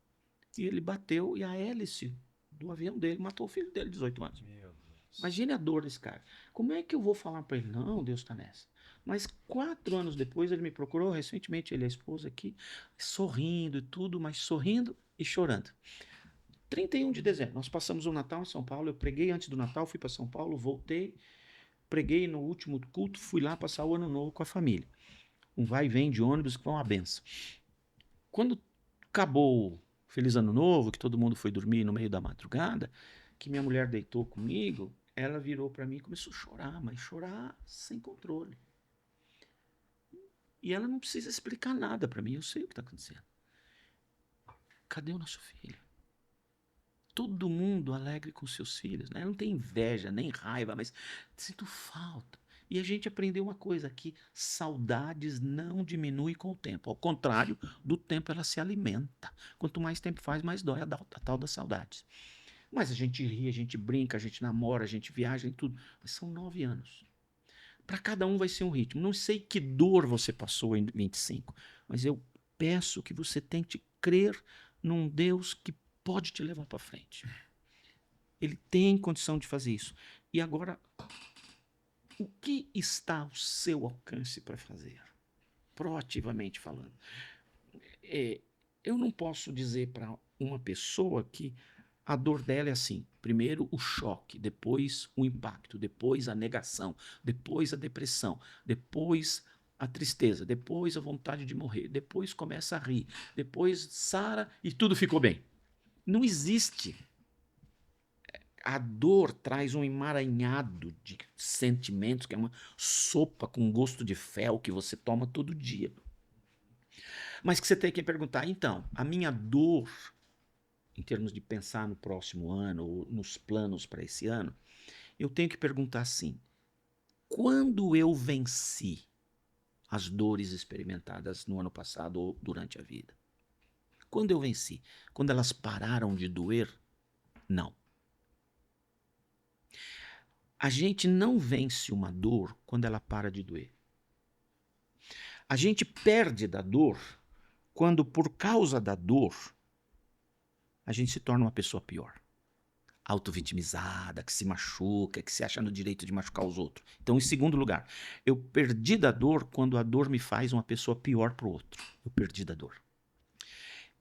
e ele bateu e a hélice do avião dele matou o filho dele, 18 anos. Meu Deus. Imagine a dor desse cara. Como é que eu vou falar para ele? Não, Deus tá nessa. Mas 4 anos depois ele me procurou, recentemente ele e a esposa aqui, sorrindo e tudo, mas sorrindo e chorando. 31 de dezembro, nós passamos o Natal em São Paulo, eu preguei antes do Natal, fui para São Paulo, voltei, preguei no último culto, fui lá passar o Ano Novo com a família. Um vai e vem de ônibus que foi uma benção. Quando acabou o Feliz Ano Novo, que todo mundo foi dormir no meio da madrugada, que minha mulher deitou comigo, ela virou para mim e começou a chorar, mas chorar sem controle. E ela não precisa explicar nada para mim, eu sei o que está acontecendo. Cadê o nosso filho? Todo mundo alegre com seus filhos, né? Não tem inveja, nem raiva, mas sinto falta. E a gente aprendeu uma coisa aqui, saudades não diminuem com o tempo. Ao contrário, do tempo ela se alimenta. Quanto mais tempo faz, mais dói a tal das saudades. Mas a gente ri, a gente brinca, a gente namora, a gente viaja e tudo. Mas são 9 anos. Para cada um vai ser um ritmo. Não sei que dor você passou em 25, mas eu peço que você tente crer num Deus que pode te levar para frente. Ele tem condição de fazer isso. E agora, o que está ao seu alcance para fazer? Proativamente falando. Eu não posso dizer para uma pessoa que a dor dela é assim. Primeiro o choque, depois o impacto, depois a negação, depois a depressão, depois a tristeza, depois a vontade de morrer, depois começa a rir, depois sara e tudo ficou bem. Não existe. A dor traz um emaranhado de sentimentos, que é uma sopa com gosto de fel que você toma todo dia. Mas que você tem que perguntar, então, a minha dor, em termos de pensar no próximo ano, ou nos planos para esse ano, eu tenho que perguntar assim, quando eu venci as dores experimentadas no ano passado ou durante a vida? Quando eu venci? Quando elas pararam de doer? Não. A gente não vence uma dor quando ela para de doer. A gente perde da dor quando, por causa da dor, a gente se torna uma pessoa pior. Autovitimizada, que se machuca, que se acha no direito de machucar os outros. Então, em segundo lugar, eu perdi da dor quando a dor me faz uma pessoa pior para o outro. Eu perdi da dor.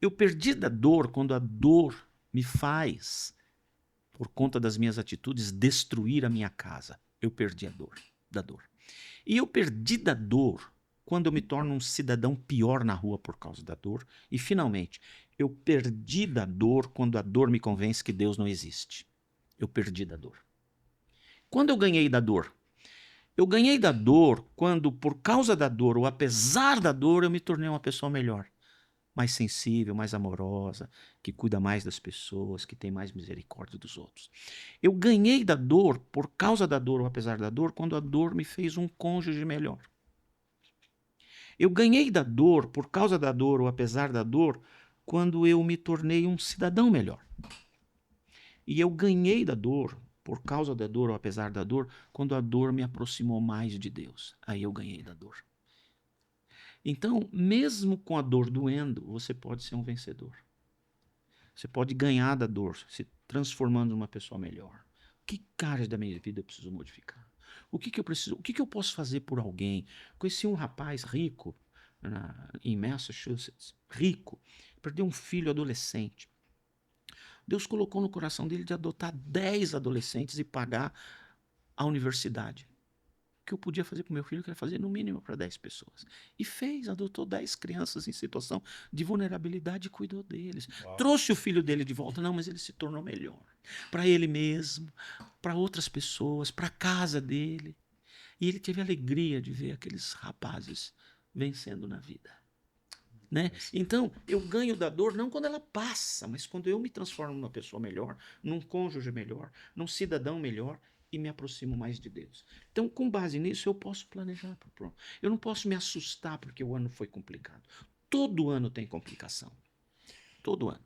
Eu perdi da dor quando a dor me faz, por conta das minhas atitudes, destruir a minha casa. Eu perdi a dor, da dor. E eu perdi da dor quando eu me torno um cidadão pior na rua por causa da dor. E, finalmente, eu perdi da dor quando a dor me convence que Deus não existe. Eu perdi da dor. Quando eu ganhei da dor? Eu ganhei da dor quando, por causa da dor, ou apesar da dor, eu me tornei uma pessoa melhor. Mais sensível, mais amorosa, que cuida mais das pessoas, que tem mais misericórdia dos outros. Eu ganhei da dor, por causa da dor ou apesar da dor, quando a dor me fez um cônjuge melhor. Eu ganhei da dor, por causa da dor ou apesar da dor, quando eu me tornei um cidadão melhor. E eu ganhei da dor, por causa da dor ou apesar da dor, quando a dor me aproximou mais de Deus. Aí eu ganhei da dor. Então, mesmo com a dor doendo, você pode ser um vencedor. Você pode ganhar da dor, se transformando numa pessoa melhor. Que áreas da minha vida eu preciso modificar? O que eu preciso? O que eu posso fazer por alguém? Conheci um rapaz rico em Massachusetts, rico, perdeu um filho adolescente. Deus colocou no coração dele de adotar 10 adolescentes e pagar a universidade. O que eu podia fazer para o meu filho, eu queria fazer no mínimo para 10 pessoas. E fez, adotou 10 crianças em situação de vulnerabilidade e cuidou deles. Uau. Trouxe o filho dele de volta, não, mas ele se tornou melhor. Para ele mesmo, para outras pessoas, para a casa dele. E ele teve a alegria de ver aqueles rapazes vencendo na vida. Né? Então, eu ganho da dor não quando ela passa, mas quando eu me transformo numa pessoa melhor, num cônjuge melhor, num cidadão melhor e me aproximo mais de Deus. Então, com base nisso, eu posso planejar para o próximo. Eu não posso me assustar porque o ano foi complicado. Todo ano tem complicação. Todo ano.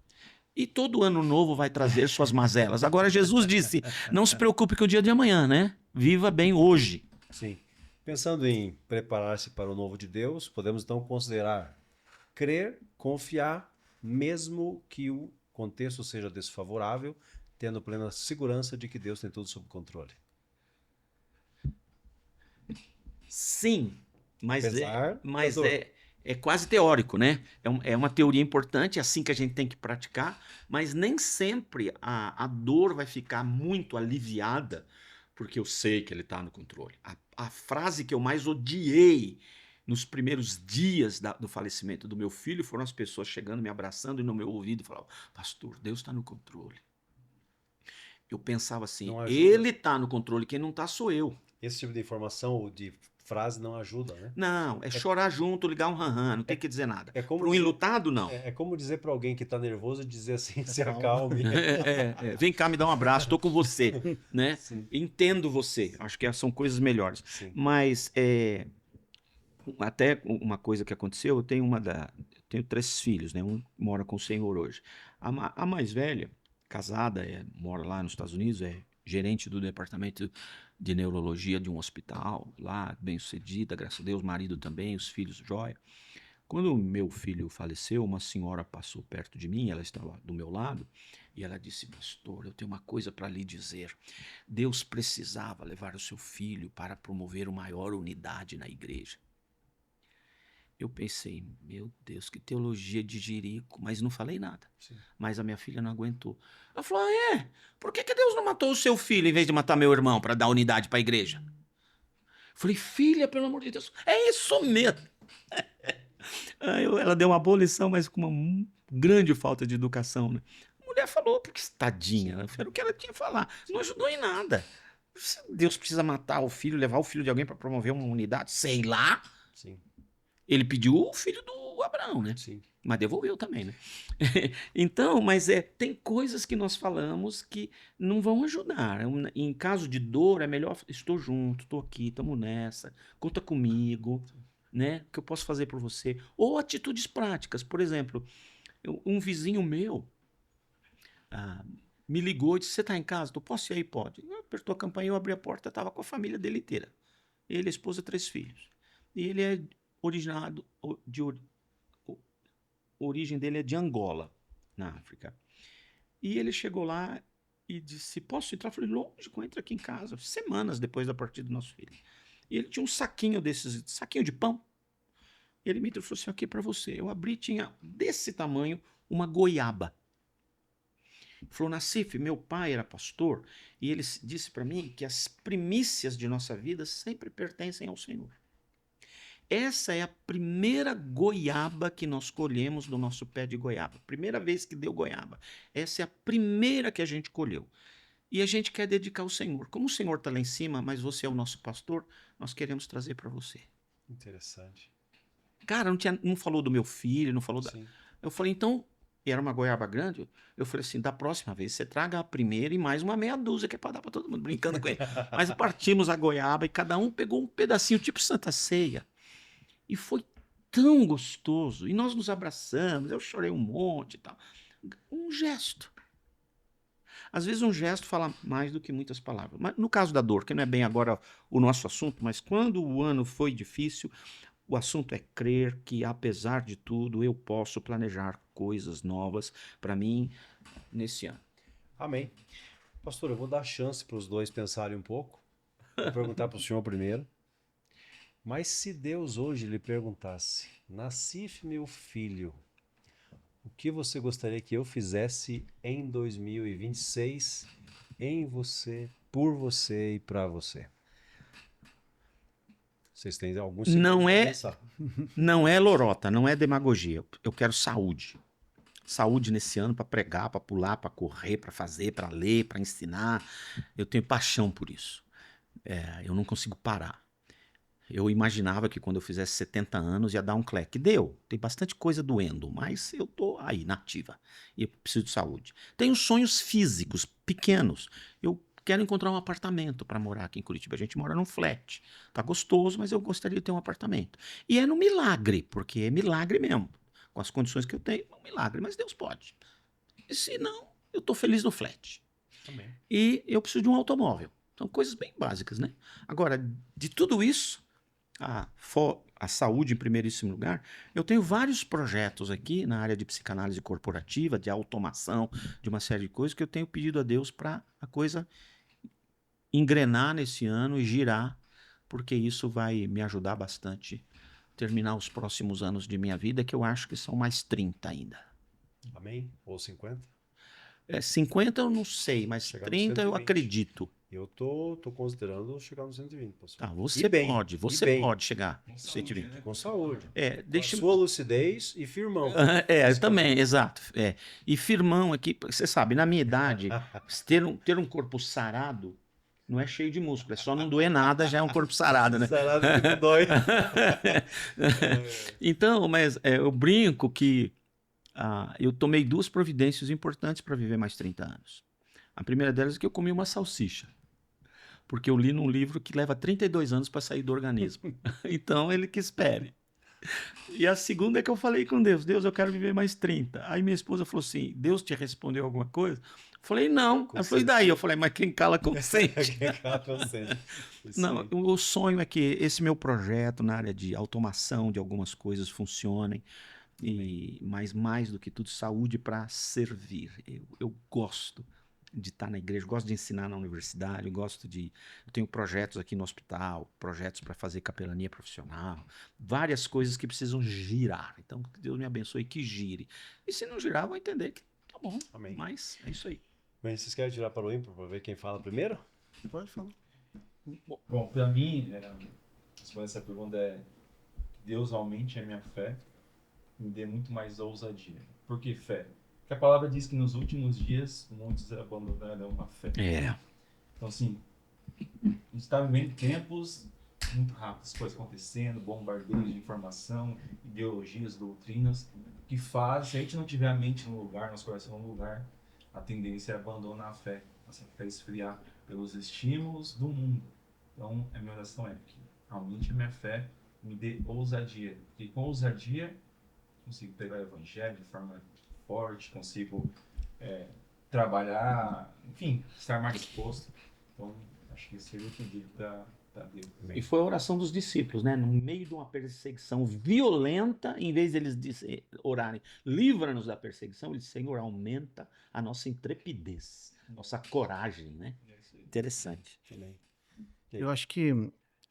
E todo ano novo vai trazer suas mazelas. Agora, Jesus disse, não se preocupe com o dia de amanhã, né? Viva bem hoje. Sim. Pensando em preparar-se para o novo de Deus, podemos então considerar crer, confiar, mesmo que o contexto seja desfavorável, tendo plena segurança de que Deus tem tudo sob controle. Sim, mas, Apesar mas da dor. é quase teórico, né? É uma teoria importante, é assim que a gente tem que praticar, mas nem sempre a dor vai ficar muito aliviada, porque eu sei que ele está no controle. A frase que eu mais odiei nos primeiros dias do falecimento do meu filho foram as pessoas chegando, me abraçando e no meu ouvido e falavam, pastor, Deus está no controle. Eu pensava assim, Não ajuda. ele está no controle, quem não está sou eu. Esse tipo de informação ou de frase não ajuda, né? Não, é chorar junto, ligar um ranhan, não tem que dizer nada. É como Para um dizer- enlutado, não. É como dizer para alguém que está nervoso e dizer assim, se acalme. Vem cá me dar um abraço, estou com você, né? Sim. Entendo você, acho que são coisas melhores. Sim. Mas até uma coisa que aconteceu, eu tenho tenho 3 filhos, né? Um mora com o Senhor hoje. A mais velha, casada, mora lá nos Estados Unidos, é gerente do departamento de neurologia de um hospital, lá, bem-sucedida, graças a Deus, marido também, os filhos, jóia. Quando meu filho faleceu, uma senhora passou perto de mim, ela estava do meu lado, e ela disse, pastor, eu tenho uma coisa para lhe dizer. Deus precisava levar o seu filho para promover uma maior unidade na igreja. Eu pensei, meu Deus, que teologia de jirico, mas não falei nada. Sim. Mas a minha filha não aguentou. Ela falou, por que Deus não matou o seu filho em vez de matar meu irmão para dar unidade para a igreja? Eu falei, filha, pelo amor de Deus, é isso mesmo. Ela deu uma boa lição, mas com uma grande falta de educação, né? A mulher falou, porque tadinha, era o que ela tinha a falar. Não ajudou em nada. Deus precisa matar o filho, levar o filho de alguém para promover uma unidade? Sei lá. Sim. Ele pediu o filho do Abraão, né? Sim. Mas devolveu também, né? Então, mas tem coisas que nós falamos que não vão ajudar. Em caso de dor, é melhor, estou junto, estou aqui, estamos nessa, conta comigo, né? O que eu posso fazer por você? Ou atitudes práticas. Por exemplo, um vizinho meu me ligou e disse, você está em casa? Tu posso ir aí? Pode. Apertou a campainha, eu abri a porta, estava com a família dele inteira. Ele, a esposa, 3 filhos. E ele é originado a origem dele é de Angola, na África. E ele chegou lá e disse, posso entrar? Eu falei, lógico, entra aqui em casa. Semanas depois da partida do nosso filho. E ele tinha um saquinho saquinho de pão. E ele me trouxe e falou assim, aqui para você. Eu abri, tinha desse tamanho uma goiaba. Ele falou, Nassif, meu pai era pastor, e ele disse para mim que as primícias de nossa vida sempre pertencem ao Senhor. Essa é a primeira goiaba que nós colhemos do nosso pé de goiaba. Primeira vez que deu goiaba. Essa é a primeira que a gente colheu. E a gente quer dedicar ao Senhor. Como o Senhor está lá em cima, mas você é o nosso pastor, nós queremos trazer para você. Interessante. Cara, não falou do meu filho, não falou da... Sim. Eu falei, então, e era uma goiaba grande, eu falei assim, da próxima vez você traga a primeira e mais uma meia dúzia, que é para dar para todo mundo, brincando com ele. Mas partimos a goiaba e cada um pegou um pedacinho, tipo Santa Ceia. E foi tão gostoso. E nós nos abraçamos, eu chorei um monte e tal. Um gesto. Às vezes um gesto fala mais do que muitas palavras. Mas no caso da dor, que não é bem agora o nosso assunto, mas quando o ano foi difícil, O assunto é crer que, apesar de tudo, eu posso planejar coisas novas para mim nesse ano. Amém. Pastor, eu vou dar chance para os dois pensarem um pouco. Vou perguntar para o senhor primeiro. Mas se Deus hoje lhe perguntasse, Nassif, meu filho, o que você gostaria que eu fizesse em 2026 em você, por você e para você? Vocês têm alguns segundos Não para é, pensar. não é lorota, não é demagogia. Eu quero saúde. Saúde nesse ano para pregar, para pular, para correr, para fazer, para ler, para ensinar. Eu tenho paixão por isso. Eu não consigo parar. Eu imaginava que quando eu fizesse 70 anos ia dar um cleque. Deu. Tem bastante coisa doendo, mas eu tô aí, nativa. E eu preciso de saúde. Tenho sonhos físicos, pequenos. Eu quero encontrar um apartamento para morar aqui em Curitiba. A gente mora num flat. Tá gostoso, mas eu gostaria de ter um apartamento. E é no milagre, porque é milagre mesmo. Com as condições que eu tenho, é um milagre. Mas Deus pode. E se não, eu tô feliz no flat. Amém. E eu preciso de um automóvel. São coisas bem básicas, né? Agora, de tudo isso, a saúde em primeiríssimo lugar, eu tenho vários projetos aqui na área de psicanálise corporativa, de automação, de uma série de coisas que eu tenho pedido a Deus para a coisa engrenar nesse ano e girar, porque isso vai me ajudar bastante a terminar os próximos anos de minha vida, que eu acho que são mais 30 ainda. Amém? Ou 50? 50 eu não sei, mas Chegar no 30 eu 120. acredito. Eu tô considerando chegar no 120, pastor. Você E bem, pode, e você bem. pode chegar no Saúde, 120. né? Com saúde. Deixa Com a sua lucidez e firmão. eu também, exato. E firmão aqui, você sabe, na minha idade, ter um corpo sarado não é cheio de músculo, é só não doer nada, já é um corpo sarado, né? Sarado que não dói. Então, mas eu brinco que eu tomei 2 providências importantes para viver mais 30 anos. A primeira delas é que eu comi uma salsicha, porque eu li num livro que leva 32 anos para sair do organismo. Então, ele que espere. E a segunda é que eu falei com Deus, Deus, eu quero viver mais 30. Aí minha esposa falou assim, Deus te respondeu alguma coisa? Eu falei, não. Ela falou, e daí? Eu falei, mas quem cala consente. Não, o sonho é que esse meu projeto na área de automação de algumas coisas funcionem. Mas mais do que tudo, saúde para servir. Eu gosto de estar na igreja, gosto de ensinar na universidade, eu tenho projetos aqui no hospital, projetos para fazer capelania profissional, várias coisas que precisam girar. Então, que Deus me abençoe que gire. E se não girar, vou entender que tá bom. Amém. Mas é isso aí. Bem, vocês querem tirar para o ímpar para ver quem fala primeiro? Pode falar. Bom, para mim, essa pergunta é: Deus aumente a minha fé, me dê muito mais ousadia. Por que fé? Porque a palavra diz que nos últimos dias muitos abandonarão a fé. Então, assim, a gente está vivendo tempos muito rápidos, coisas acontecendo, bombardeios de informação, ideologias, doutrinas, que faz, se a gente não tiver a mente no lugar, nosso coração no lugar, a tendência é abandonar a fé, nossa fé esfriar pelos estímulos do mundo. Então, a minha oração é que aumente a minha fé, me dê ousadia, porque com ousadia consigo pegar o evangelho de forma forte, consigo trabalhar, enfim, estar mais disposto. Então, acho que esse seria o pedido da Deus. E foi a oração dos discípulos, né? No meio de uma perseguição violenta, em vez deles orarem, livra-nos da perseguição, eles, Senhor, aumenta a nossa intrepidez, nossa coragem, né? Interessante. Amém. Eu acho que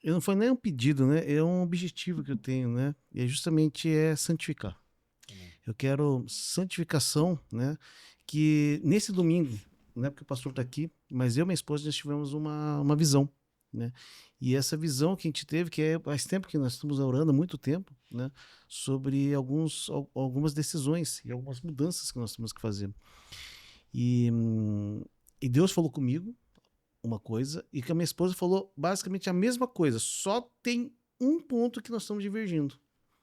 não foi nem um pedido, né? É um objetivo que eu tenho, né? E é justamente santificar. Eu quero santificação, né? Que nesse domingo, não é porque o pastor está aqui, mas eu e minha esposa nós tivemos uma visão, né? E essa visão que a gente teve, que faz tempo que nós estamos orando, há muito tempo, né? Sobre algumas decisões e algumas mudanças que nós temos que fazer. E Deus falou comigo uma coisa e que a minha esposa falou basicamente a mesma coisa, só tem um ponto que nós estamos divergindo,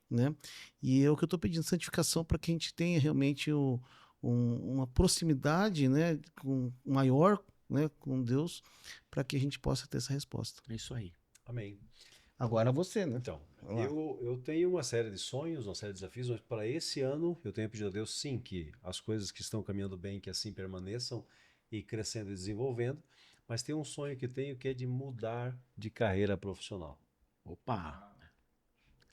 né? E é o que eu estou pedindo, santificação, para que a gente tenha realmente uma proximidade, né, maior, né, com Deus, para que a gente possa ter essa resposta. É isso aí. Amém. Agora você, né? Então, eu tenho uma série de sonhos, uma série de desafios, mas para esse ano eu tenho pedido a Deus, sim, que as coisas que estão caminhando bem, que assim permaneçam e crescendo e desenvolvendo, mas tem um sonho que tenho que é de mudar de carreira profissional. Opa!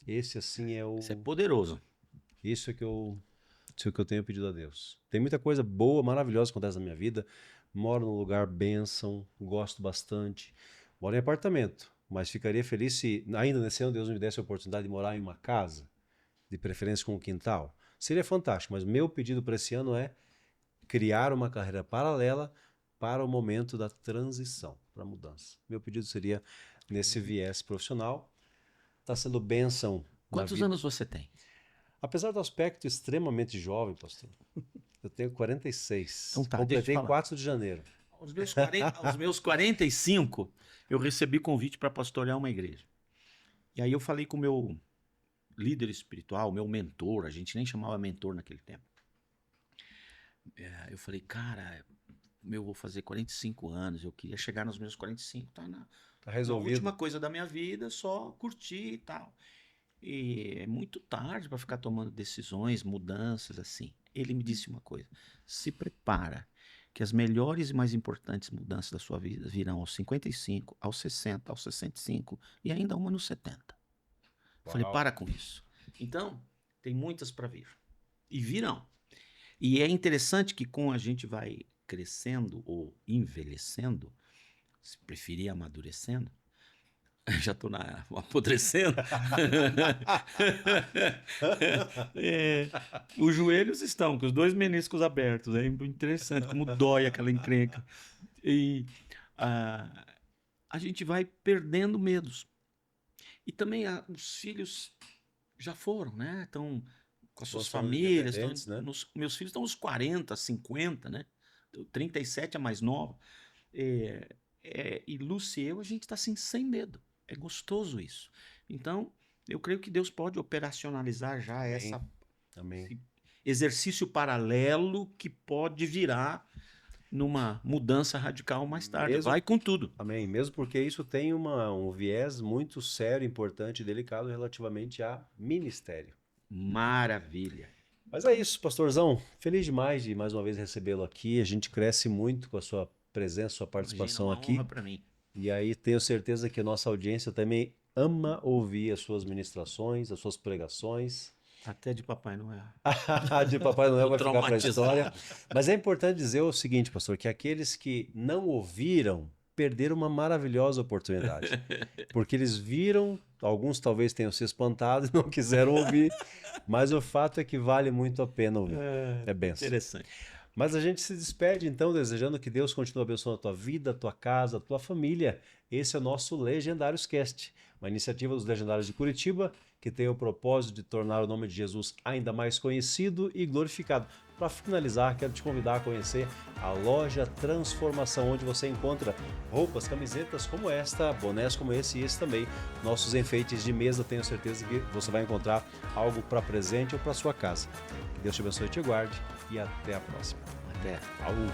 Esse assim é o... Isso é poderoso. Isso é que eu tenho pedido a Deus. Tem muita coisa boa, maravilhosa que acontece na minha vida. Moro num lugar bênção, gosto bastante. Moro em apartamento, mas ficaria feliz se ainda nesse ano Deus me desse a oportunidade de morar em uma casa, de preferência com um quintal. Seria fantástico, mas meu pedido para esse ano é criar uma carreira paralela para o momento da transição, para a mudança. Meu pedido seria nesse viés profissional. Está sendo bênção. Quantos anos você tem? Apesar do aspecto extremamente jovem, pastor, eu tenho 46. Então tá, Completei deixa eu falar. 4 de janeiro. Aos meus 45, eu recebi convite para pastorear uma igreja. E aí eu falei com o meu líder espiritual, meu mentor, a gente nem chamava mentor naquele tempo. Eu falei, cara, eu vou fazer 45 anos, eu queria chegar nos meus 45, tá na Resolvido. última coisa da minha vida, só curtir e tal. E é muito tarde para ficar tomando decisões, mudanças assim. Ele me disse uma coisa: se prepara, que as melhores e mais importantes mudanças da sua vida virão aos 55, aos 60, aos 65 e ainda uma nos 70. Eu falei, para com isso. Então, tem muitas para vir. E virão. E é interessante que com a gente vai crescendo ou envelhecendo, se preferir amadurecendo, já estou apodrecendo. Os joelhos estão com os 2 meniscos abertos. É interessante como dói aquela encrenca. E a gente vai perdendo medos. E também os filhos já foram, né? Estão com as suas famílias. Né? Meus filhos estão nos 40, 50, né? 37 é mais nova. E Lúcia e eu, a gente está assim, sem medo. É gostoso isso. Então, eu creio que Deus pode operacionalizar já esse exercício paralelo que pode virar numa mudança radical mais tarde. Vai com tudo. Amém. Mesmo porque isso tem um viés muito sério, importante e delicado relativamente a ministério. Maravilha. Mas é isso, pastorzão. Feliz demais de mais uma vez recebê-lo aqui. A gente cresce muito com a sua presença, sua participação aqui. Honra para mim. E aí tenho certeza que a nossa audiência também ama ouvir as suas ministrações, as suas pregações. Até de Papai Noel. De Papai Noel vai ficar para a Traumatizado. história. Mas é importante dizer o seguinte, pastor, que aqueles que não ouviram perderam uma maravilhosa oportunidade. Porque eles viram, alguns talvez tenham se espantado e não quiseram ouvir, mas o fato é que vale muito a pena ouvir. É bênção. Interessante. Mas a gente se despede, então, desejando que Deus continue abençoando a tua vida, a tua casa, a tua família. Esse é o nosso Legendários Cast, uma iniciativa dos Legendários de Curitiba, que tem o propósito de tornar o nome de Jesus ainda mais conhecido e glorificado. Para finalizar, quero te convidar a conhecer a loja Transformação, onde você encontra roupas, camisetas como esta, bonés como esse e esse também. Nossos enfeites de mesa, tenho certeza que você vai encontrar algo para presente ou para sua casa. Que Deus te abençoe e te guarde. E até a próxima. Até. Aú.